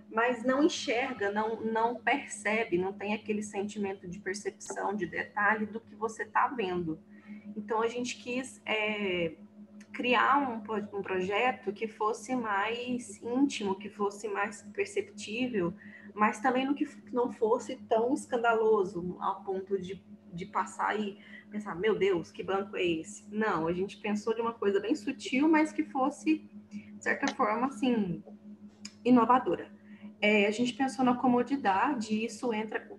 mas não enxerga, não percebe, não tem aquele sentimento de percepção, de detalhe do que você está vendo. Então, a gente quis criar um projeto que fosse mais íntimo, que fosse mais perceptível, mas também no que não fosse tão escandaloso, ao ponto de passar e pensar, meu Deus, que banco é esse? Não, a gente pensou de uma coisa bem sutil, mas que fosse, de certa forma, assim, inovadora. A gente pensou na comodidade, e isso entra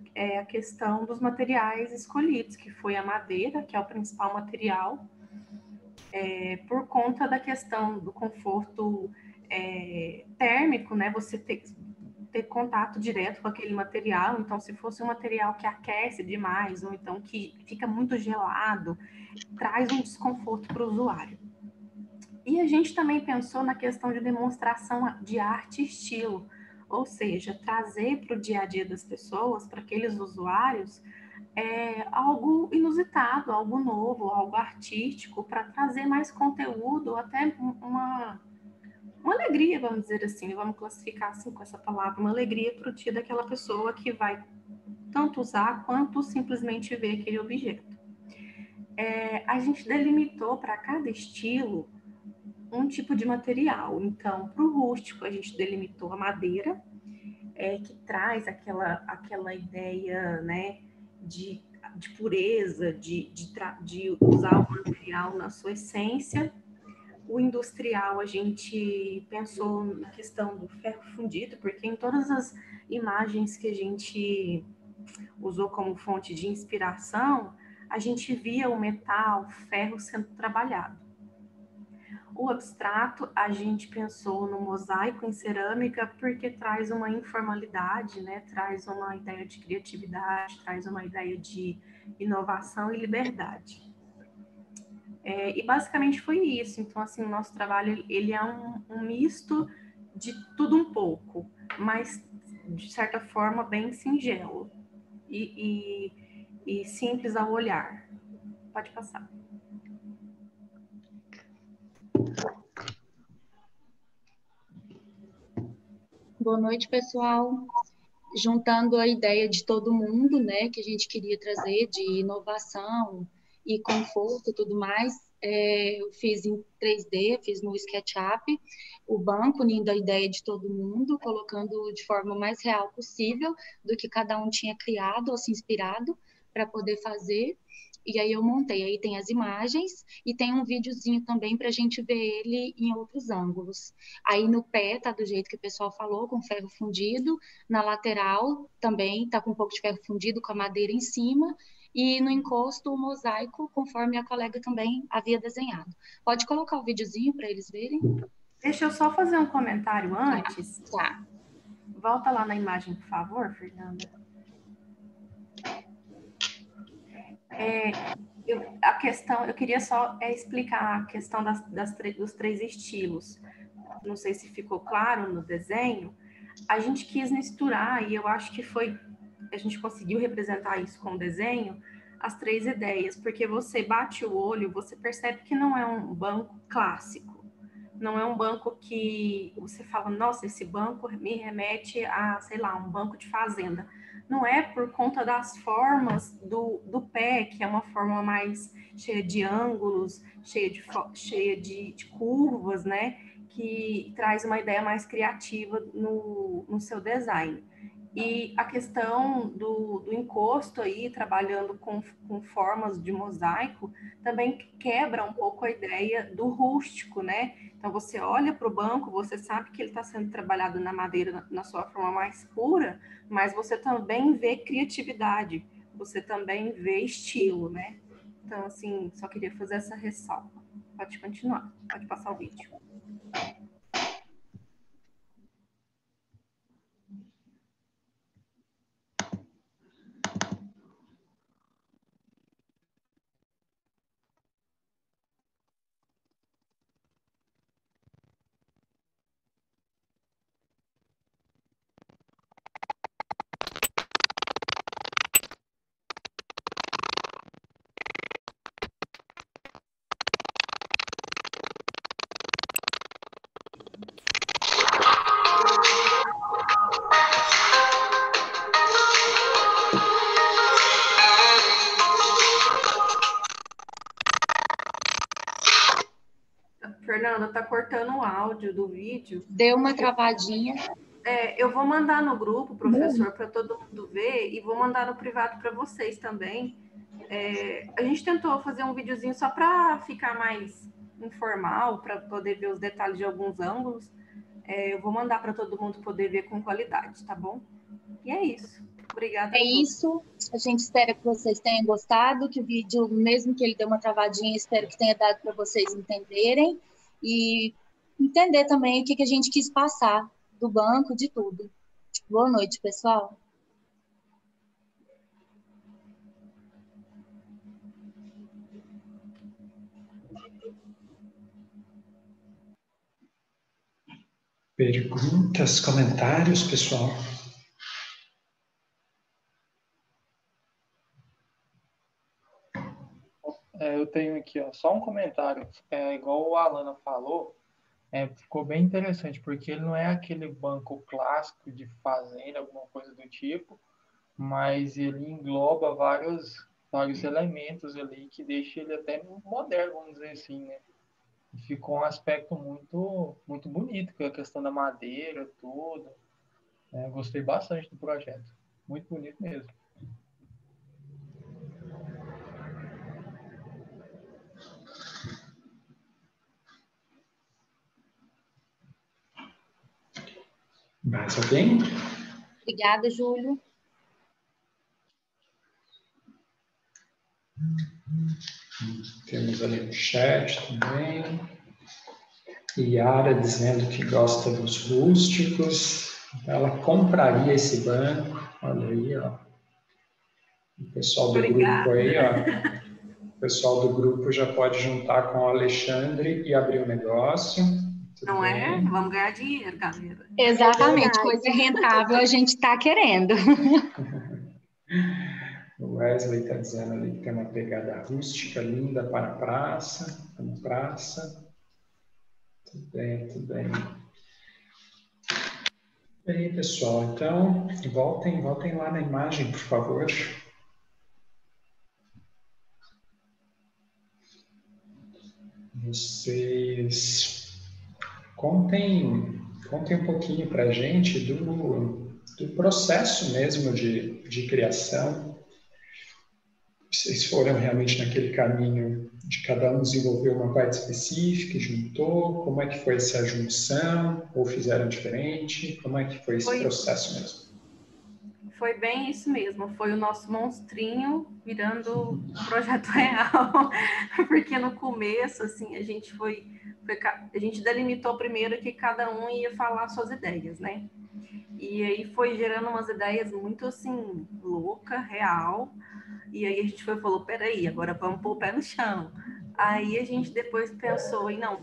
a questão dos materiais escolhidos, que foi a madeira, que é o principal material, por conta da questão do conforto térmico, né? Você ter contato direto com aquele material. Então, se fosse um material que aquece demais, ou então que fica muito gelado, traz um desconforto para o usuário. E a gente também pensou na questão de demonstração de arte e estilo, ou seja, trazer para o dia a dia das pessoas, para aqueles usuários, algo inusitado, algo novo, algo artístico, para trazer mais conteúdo, até uma alegria, vamos dizer assim, vamos classificar assim com essa palavra, uma alegria para o dia daquela pessoa que vai tanto usar quanto simplesmente ver aquele objeto. A gente delimitou para cada estilo um tipo de material. Então, para o rústico, a gente delimitou a madeira, que traz aquela ideia, né, de pureza, de usar o material na sua essência. O industrial, a gente pensou na questão do ferro fundido, porque em todas as imagens que a gente usou como fonte de inspiração, a gente via o metal, o ferro sendo trabalhado. O abstrato, a gente pensou no mosaico em cerâmica, porque traz uma informalidade, né? Traz uma ideia de criatividade, traz uma ideia de inovação e liberdade. E basicamente foi isso. Então, assim, o nosso trabalho, ele é um misto de tudo um pouco, mas, de certa forma, bem singelo e simples ao olhar. Pode passar. Boa noite, pessoal. Juntando a ideia de todo mundo, né, que a gente queria trazer de inovação e conforto e tudo mais, eu fiz em 3D, fiz no SketchUp, o banco, unindo a ideia de todo mundo, colocando de forma mais real possível do que cada um tinha criado ou se inspirado para poder fazer. E aí eu montei, aí tem as imagens e tem um videozinho também para a gente ver ele em outros ângulos. Aí no pé tá do jeito que o pessoal falou, com ferro fundido, na lateral também tá com um pouco de ferro fundido com a madeira em cima, e no encosto o mosaico, conforme a colega também havia desenhado. Pode colocar o videozinho para eles verem? Deixa eu só fazer um comentário antes. Tá. Volta lá na imagem, por favor, Fernanda. Eu queria só explicar a questão dos 3 estilos. Não sei se ficou claro no desenho. A gente quis misturar, e eu acho que a gente conseguiu representar isso com o desenho, as 3 ideias, porque você bate o olho, você percebe que não é um banco clássico. Não é um banco que você fala, nossa, esse banco me remete a, sei lá, um banco de fazenda. Não é por conta das formas do pé, que é uma forma mais cheia de ângulos, cheia de curvas, né? Que traz uma ideia mais criativa no seu design. E a questão do encosto aí, trabalhando com formas de mosaico, também quebra um pouco a ideia do rústico, né? Então, você olha para o banco, você sabe que ele está sendo trabalhado na madeira na sua forma mais pura, mas você também vê criatividade, você também vê estilo, né? Então, assim, só queria fazer essa ressalva. Pode continuar, pode passar o vídeo. Fernanda, tá cortando o áudio do vídeo. Deu uma travadinha. Eu vou mandar no grupo, professor, para todo mundo ver, e vou mandar no privado para vocês também. A gente tentou fazer um videozinho só para ficar mais informal, para poder ver os detalhes de alguns ângulos. Eu vou mandar para todo mundo poder ver com qualidade, tá bom? E é isso. Obrigada. Isso. A gente espera que vocês tenham gostado, que o vídeo, mesmo que ele dê uma travadinha, espero que tenha dado para vocês entenderem e entender também o que a gente quis passar do banco, de tudo. Boa noite, pessoal. Perguntas, comentários, pessoal? Eu tenho aqui só um comentário. Igual o Alana falou, ficou bem interessante, porque ele não é aquele banco clássico de fazenda, alguma coisa do tipo, mas ele engloba vários elementos ali que deixa ele até moderno, vamos dizer assim, né? Ficou um aspecto muito, muito bonito, com a questão da madeira, tudo. Gostei bastante do projeto. Muito bonito mesmo. Mais alguém? Obrigada, Júlio. Temos ali no chat também. Yara dizendo que gosta dos rústicos. Ela compraria esse banco. Olha aí, ó. O pessoal do grupo aí, ó. O pessoal do grupo já pode juntar com o Alexandre e abrir o negócio. Não bem. Vamos ganhar dinheiro, galera. Exatamente, coisa rentável a gente está querendo. O Wesley está dizendo ali que tem uma pegada rústica linda para a praça. Tudo bem, tudo bem. E aí, pessoal, então, voltem lá na imagem, por favor. Vocês contem um pouquinho para a gente do processo mesmo de criação. Vocês foram realmente naquele caminho de cada um desenvolver uma parte específica e juntou? Como é que foi essa junção? Ou fizeram diferente? Como é que foi esse processo mesmo? Foi bem isso mesmo, foi o nosso monstrinho virando um projeto real, porque no começo, assim, a gente delimitou primeiro que cada um ia falar suas ideias, né? E aí foi gerando umas ideias muito, assim, louca, real, e aí a gente falou, peraí, agora vamos pôr o pé no chão. Aí a gente depois pensou, não,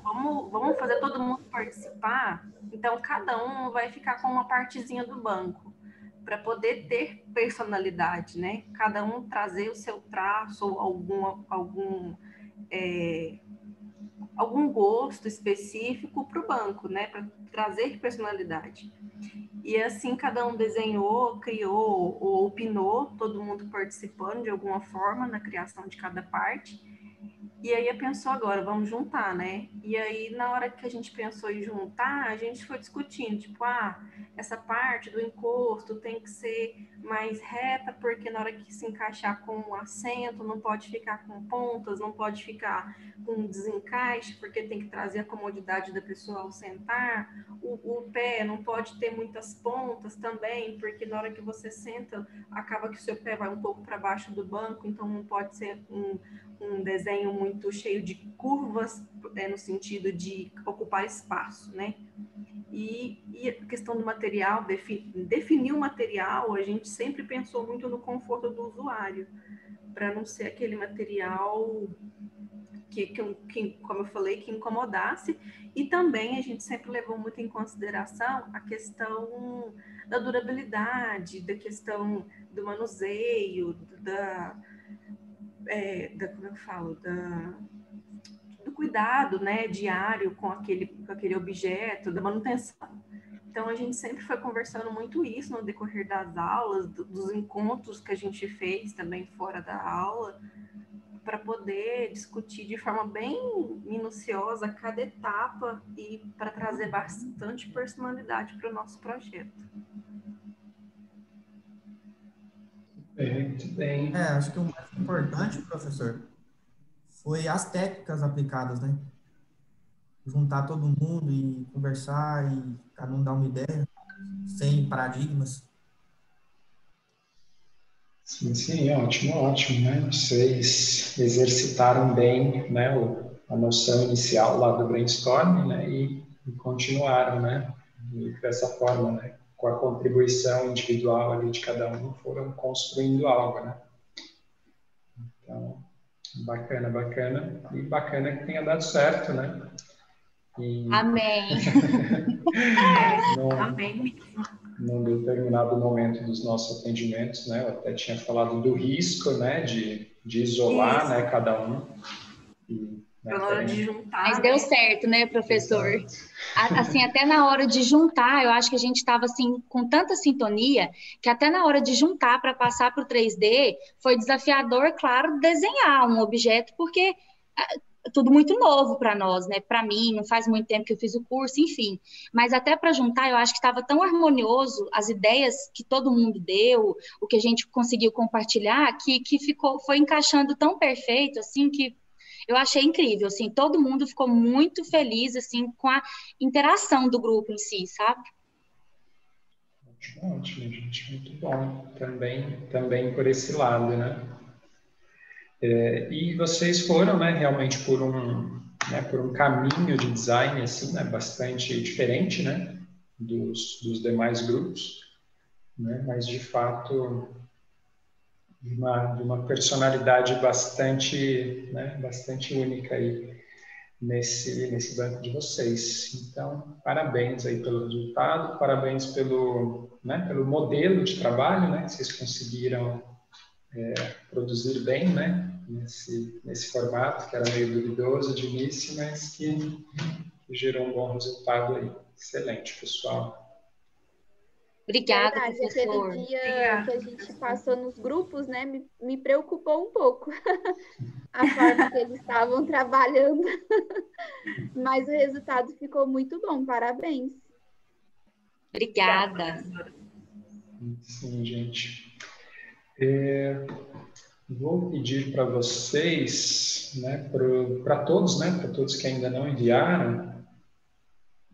vamos fazer todo mundo participar, então cada um vai ficar com uma partezinha do banco, para poder ter personalidade, né? Cada um trazer o seu traço ou algum gosto específico para o banco, né? Para trazer personalidade. E assim cada um desenhou, criou ou opinou, todo mundo participando de alguma forma na criação de cada parte. E aí pensou agora, vamos juntar, né? E aí na hora que a gente pensou em juntar, a gente foi discutindo, tipo, essa parte do encosto tem que ser mais reta, porque na hora que se encaixar com um acento, não pode ficar com pontas, não pode ficar com desencaixe, porque tem que trazer a comodidade da pessoa ao sentar. O pé não pode ter muitas pontas também, porque na hora que você senta, acaba que o seu pé vai um pouco para baixo do banco, então não pode ser um desenho muito cheio de curvas, no sentido de ocupar espaço, né? E a questão do material, definir o material, a gente sempre pensou muito no conforto do usuário, para não ser aquele material que, como eu falei, que incomodasse. E também a gente sempre levou muito em consideração a questão da durabilidade, da questão do manuseio, como é que eu falo? Do cuidado, né, diário com aquele objeto, da manutenção. Então, a gente sempre foi conversando muito isso no decorrer das aulas, dos encontros que a gente fez também fora da aula, para poder discutir de forma bem minuciosa cada etapa e para trazer bastante personalidade para o nosso projeto. Muito bem. Acho que o mais importante, professor, foi as técnicas aplicadas, né? Juntar todo mundo e conversar e cada um dar uma ideia, sem paradigmas. Sim, ótimo, né? Vocês exercitaram bem, né, a noção inicial lá do brainstorming, né, e continuaram, né, e dessa forma, né, com a contribuição individual ali de cada um, foram construindo algo, né? Então, bacana, e bacana que tenha dado certo, né? Amém. Amém. Num determinado momento dos nossos atendimentos, né, eu até tinha falado do risco, né, de isolar, isso, né, cada um. Na hora de juntar. Mas deu certo, né, professor? Assim, até na hora de juntar, eu acho que a gente estava assim com tanta sintonia que até na hora de juntar para passar para o 3D foi desafiador, claro, desenhar um objeto, porque tudo muito novo para nós, né? Para mim, não faz muito tempo que eu fiz o curso, enfim. Mas até para juntar, eu acho que estava tão harmonioso as ideias que todo mundo deu, o que a gente conseguiu compartilhar, que foi encaixando tão perfeito, assim, que eu achei incrível, assim, todo mundo ficou muito feliz, assim, com a interação do grupo em si, sabe? Ótimo, gente, muito bom. Também por esse lado, né? E vocês foram, né, realmente por um caminho de design, assim, né, bastante diferente, né, dos demais grupos, né, mas, de fato, de uma personalidade bastante única aí nesse banco de vocês. Então, parabéns aí pelo resultado, parabéns pelo modelo de trabalho, né, que vocês conseguiram produzir bem, né, nesse formato, que era meio duvidoso de início, mas que gerou um bom resultado aí. Excelente, pessoal. Obrigada, verdade, professor. aquele dia que a gente passou nos grupos, né, me preocupou um pouco a forma que eles estavam trabalhando, mas o resultado ficou muito bom, parabéns. Obrigada. Sim, gente. Vou pedir para vocês, né, para todos que ainda não enviaram,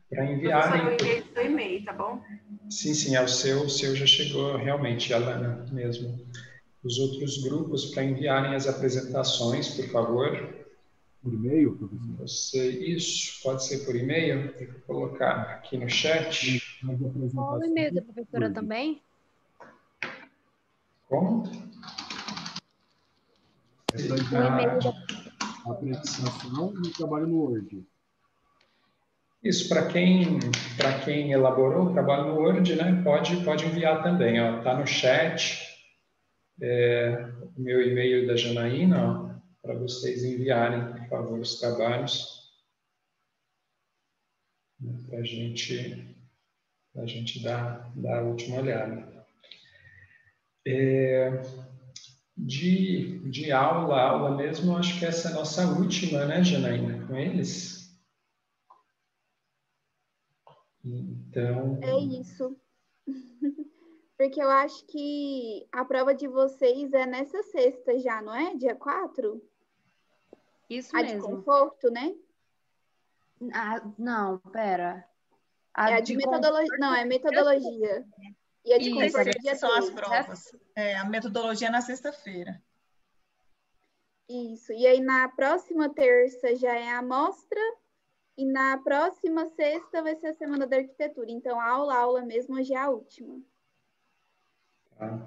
para enviarem. O e-mail do seu e-mail, tá bom? Sim, o seu já chegou realmente, Alana, mesmo. Os outros grupos para enviarem as apresentações, por favor. Por e-mail, professor? Isso, pode ser por e-mail. Eu vou colocar aqui no chat. O e-mail da professora também? Como? A apresentação e o trabalho no Word. Isso, para quem elaborou o trabalho no Word, né, pode enviar também. Está no chat o meu e-mail da Janaína, para vocês enviarem, por favor, os trabalhos. Para a gente dar a última olhada. De aula mesmo, acho que essa é a nossa última, né, Janaína, com eles? Então... É isso. Porque eu acho que a prova de vocês é nessa sexta já, não é? Dia 4? Isso mesmo. A de conforto, né? Não, pera. É a de metodologia. Não, é metodologia. E a de conforto dia são as provas. A metodologia é na sexta-feira. Isso. E aí, na próxima terça já é a amostra. E na próxima sexta vai ser a Semana da Arquitetura. Então, a aula mesmo hoje é a última.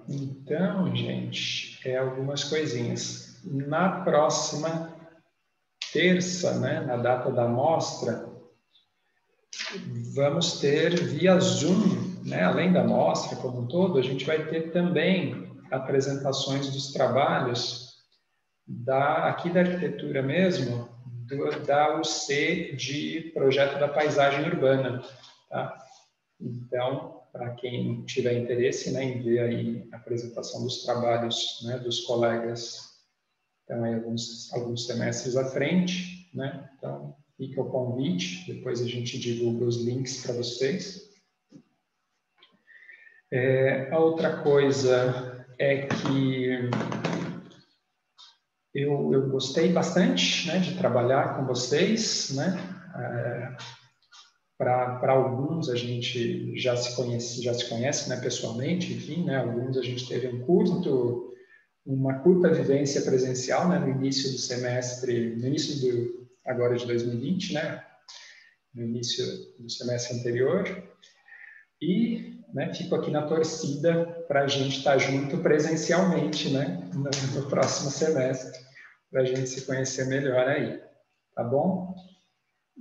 Então, gente, algumas coisinhas. Na próxima terça, né, na data da amostra, vamos ter via Zoom, né, além da amostra como um todo, a gente vai ter também apresentações dos trabalhos aqui da arquitetura mesmo, da UC de Projeto da Paisagem Urbana. Tá? Então, para quem tiver interesse, né, em ver aí a apresentação dos trabalhos, né, dos colegas, então aí alguns semestres à frente, né? Então, fica o convite, depois a gente divulga os links para vocês. A outra coisa é que eu gostei bastante, né, de trabalhar com vocês, né? Para alguns a gente já se conhece, né, pessoalmente, enfim, né? Alguns a gente teve uma curta vivência presencial, né, no início do semestre, agora de 2020, né, no início do semestre anterior, e, né, fico aqui na torcida para a gente estar junto presencialmente, né, no próximo semestre, para a gente se conhecer melhor aí, tá bom?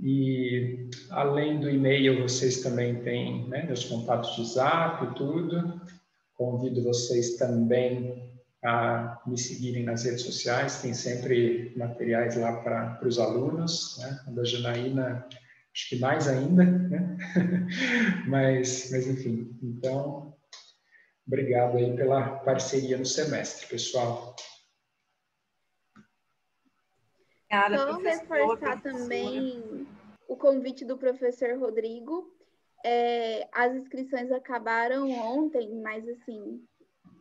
E, além do e-mail, vocês também têm, né, meus contatos de Zap e tudo. Convido vocês também a me seguirem nas redes sociais, tem sempre materiais lá para os alunos, né? A da Janaína, acho que mais ainda, né? mas enfim, então, obrigado aí pela parceria no semestre, pessoal. Só reforçar também o convite do professor Rodrigo. As inscrições acabaram ontem, mas assim,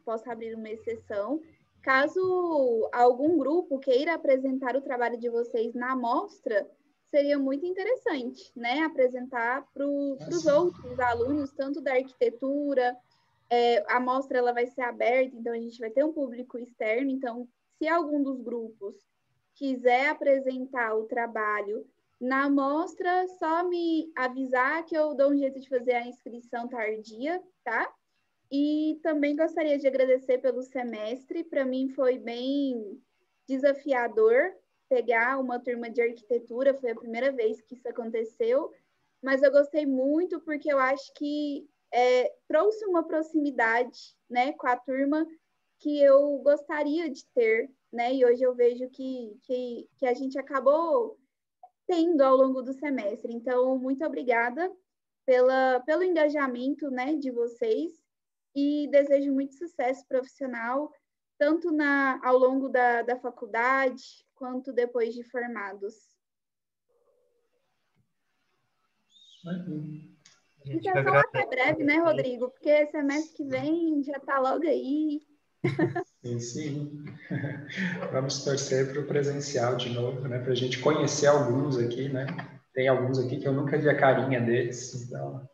posso abrir uma exceção. Caso algum grupo queira apresentar o trabalho de vocês na amostra, seria muito interessante, né? Apresentar para os outros alunos, tanto da arquitetura. A amostra ela vai ser aberta, então a gente vai ter um público externo. Então, se algum dos grupos quiser apresentar o trabalho na amostra, só me avisar que eu dou um jeito de fazer a inscrição tardia, tá? E também gostaria de agradecer pelo semestre. Para mim foi bem desafiador pegar uma turma de arquitetura, foi a primeira vez que isso aconteceu, mas eu gostei muito porque eu acho que trouxe uma proximidade, né, com a turma que eu gostaria de ter, né? E hoje eu vejo que a gente acabou tendo ao longo do semestre. Então, muito obrigada pelo engajamento, né, de vocês e desejo muito sucesso profissional, tanto ao longo da faculdade, quanto depois de formados. Indicação até breve, né, Rodrigo? Porque semestre que vem já está logo aí. Sim. Vamos torcer para o presencial de novo, né? Para a gente conhecer alguns aqui, né? Tem alguns aqui que eu nunca vi a carinha deles, então...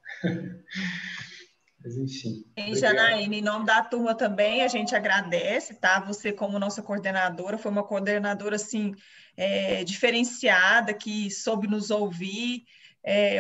Mas, enfim. E Janaína, em nome da turma também, a gente agradece, tá? Você como nossa coordenadora, foi uma coordenadora, assim, diferenciada, que soube nos ouvir,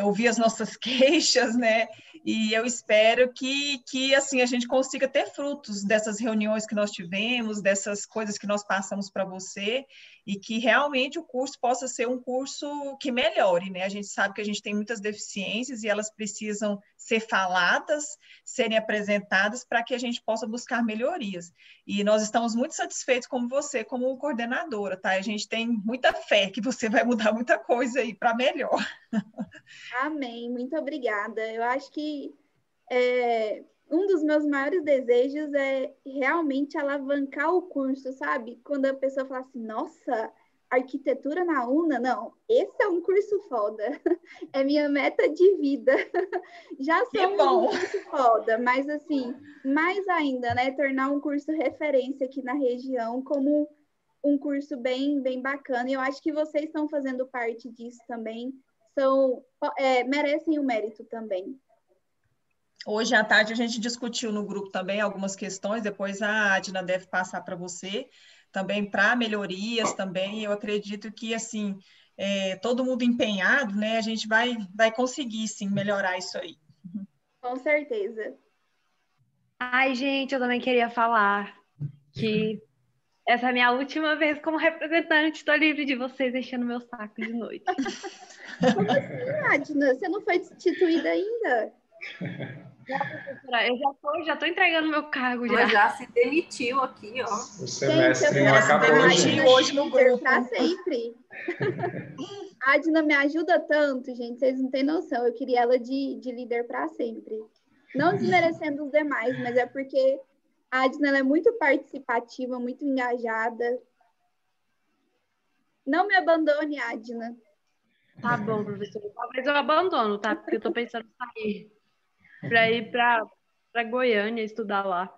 ouvir as nossas queixas, né? E eu espero que assim, a gente consiga ter frutos dessas reuniões que nós tivemos, dessas coisas que nós passamos para você, e que realmente o curso possa ser um curso que melhore, né? A gente sabe que a gente tem muitas deficiências e elas precisam ser faladas, serem apresentadas para que a gente possa buscar melhorias. E nós estamos muito satisfeitos com você como coordenadora, tá? A gente tem muita fé que você vai mudar muita coisa aí para melhor. Amém, muito obrigada. Eu acho que um dos meus maiores desejos é realmente alavancar o curso, sabe? Quando a pessoa fala assim, nossa, arquitetura na UNA, não, esse é um curso foda, é minha meta de vida. Já somos um curso foda, mas assim, mais ainda, né, tornar um curso referência aqui na região como um curso bem, bem bacana, e eu acho que vocês estão fazendo parte disso também, merecem o mérito também. Hoje à tarde a gente discutiu no grupo também algumas questões, depois a Adna deve passar para você, também para melhorias também. Eu acredito que, assim, todo mundo empenhado, né, a gente vai conseguir, sim, melhorar isso aí. Com certeza. Ai, gente, eu também queria falar que essa é a minha última vez como representante. Estou livre de vocês enchendo meu saco de noite. Como assim, Adna? Você não foi destituída ainda? Eu já tô entregando meu cargo já. Ela já se demitiu aqui, ó. O semestre não acabou, gente. Hoje no grupo. Para sempre. A Adna me ajuda tanto, gente, vocês não têm noção. Eu queria ela de líder para sempre. Não desmerecendo os demais, mas é porque a Adna ela é muito participativa, muito engajada. Não me abandone, Adna. Tá bom, professor. Talvez eu abandono, tá? Porque eu tô pensando em sair para ir para Goiânia estudar lá.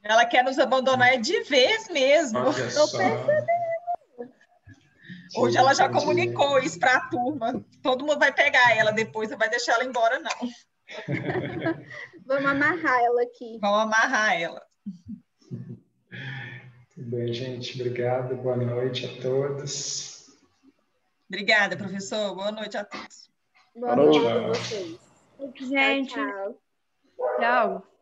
Ela quer nos abandonar de vez mesmo. Tô percebendo. Hoje ela já comunicou isso para a turma. Todo mundo vai pegar ela depois, não vai deixar ela embora, não. Vamos amarrar ela aqui. Vamos amarrar ela. Tudo bem, gente. Obrigado. Boa noite a todos. Obrigada, professor. Boa noite a todos. Boa noite a vocês. Gente. Tchau. Tchau.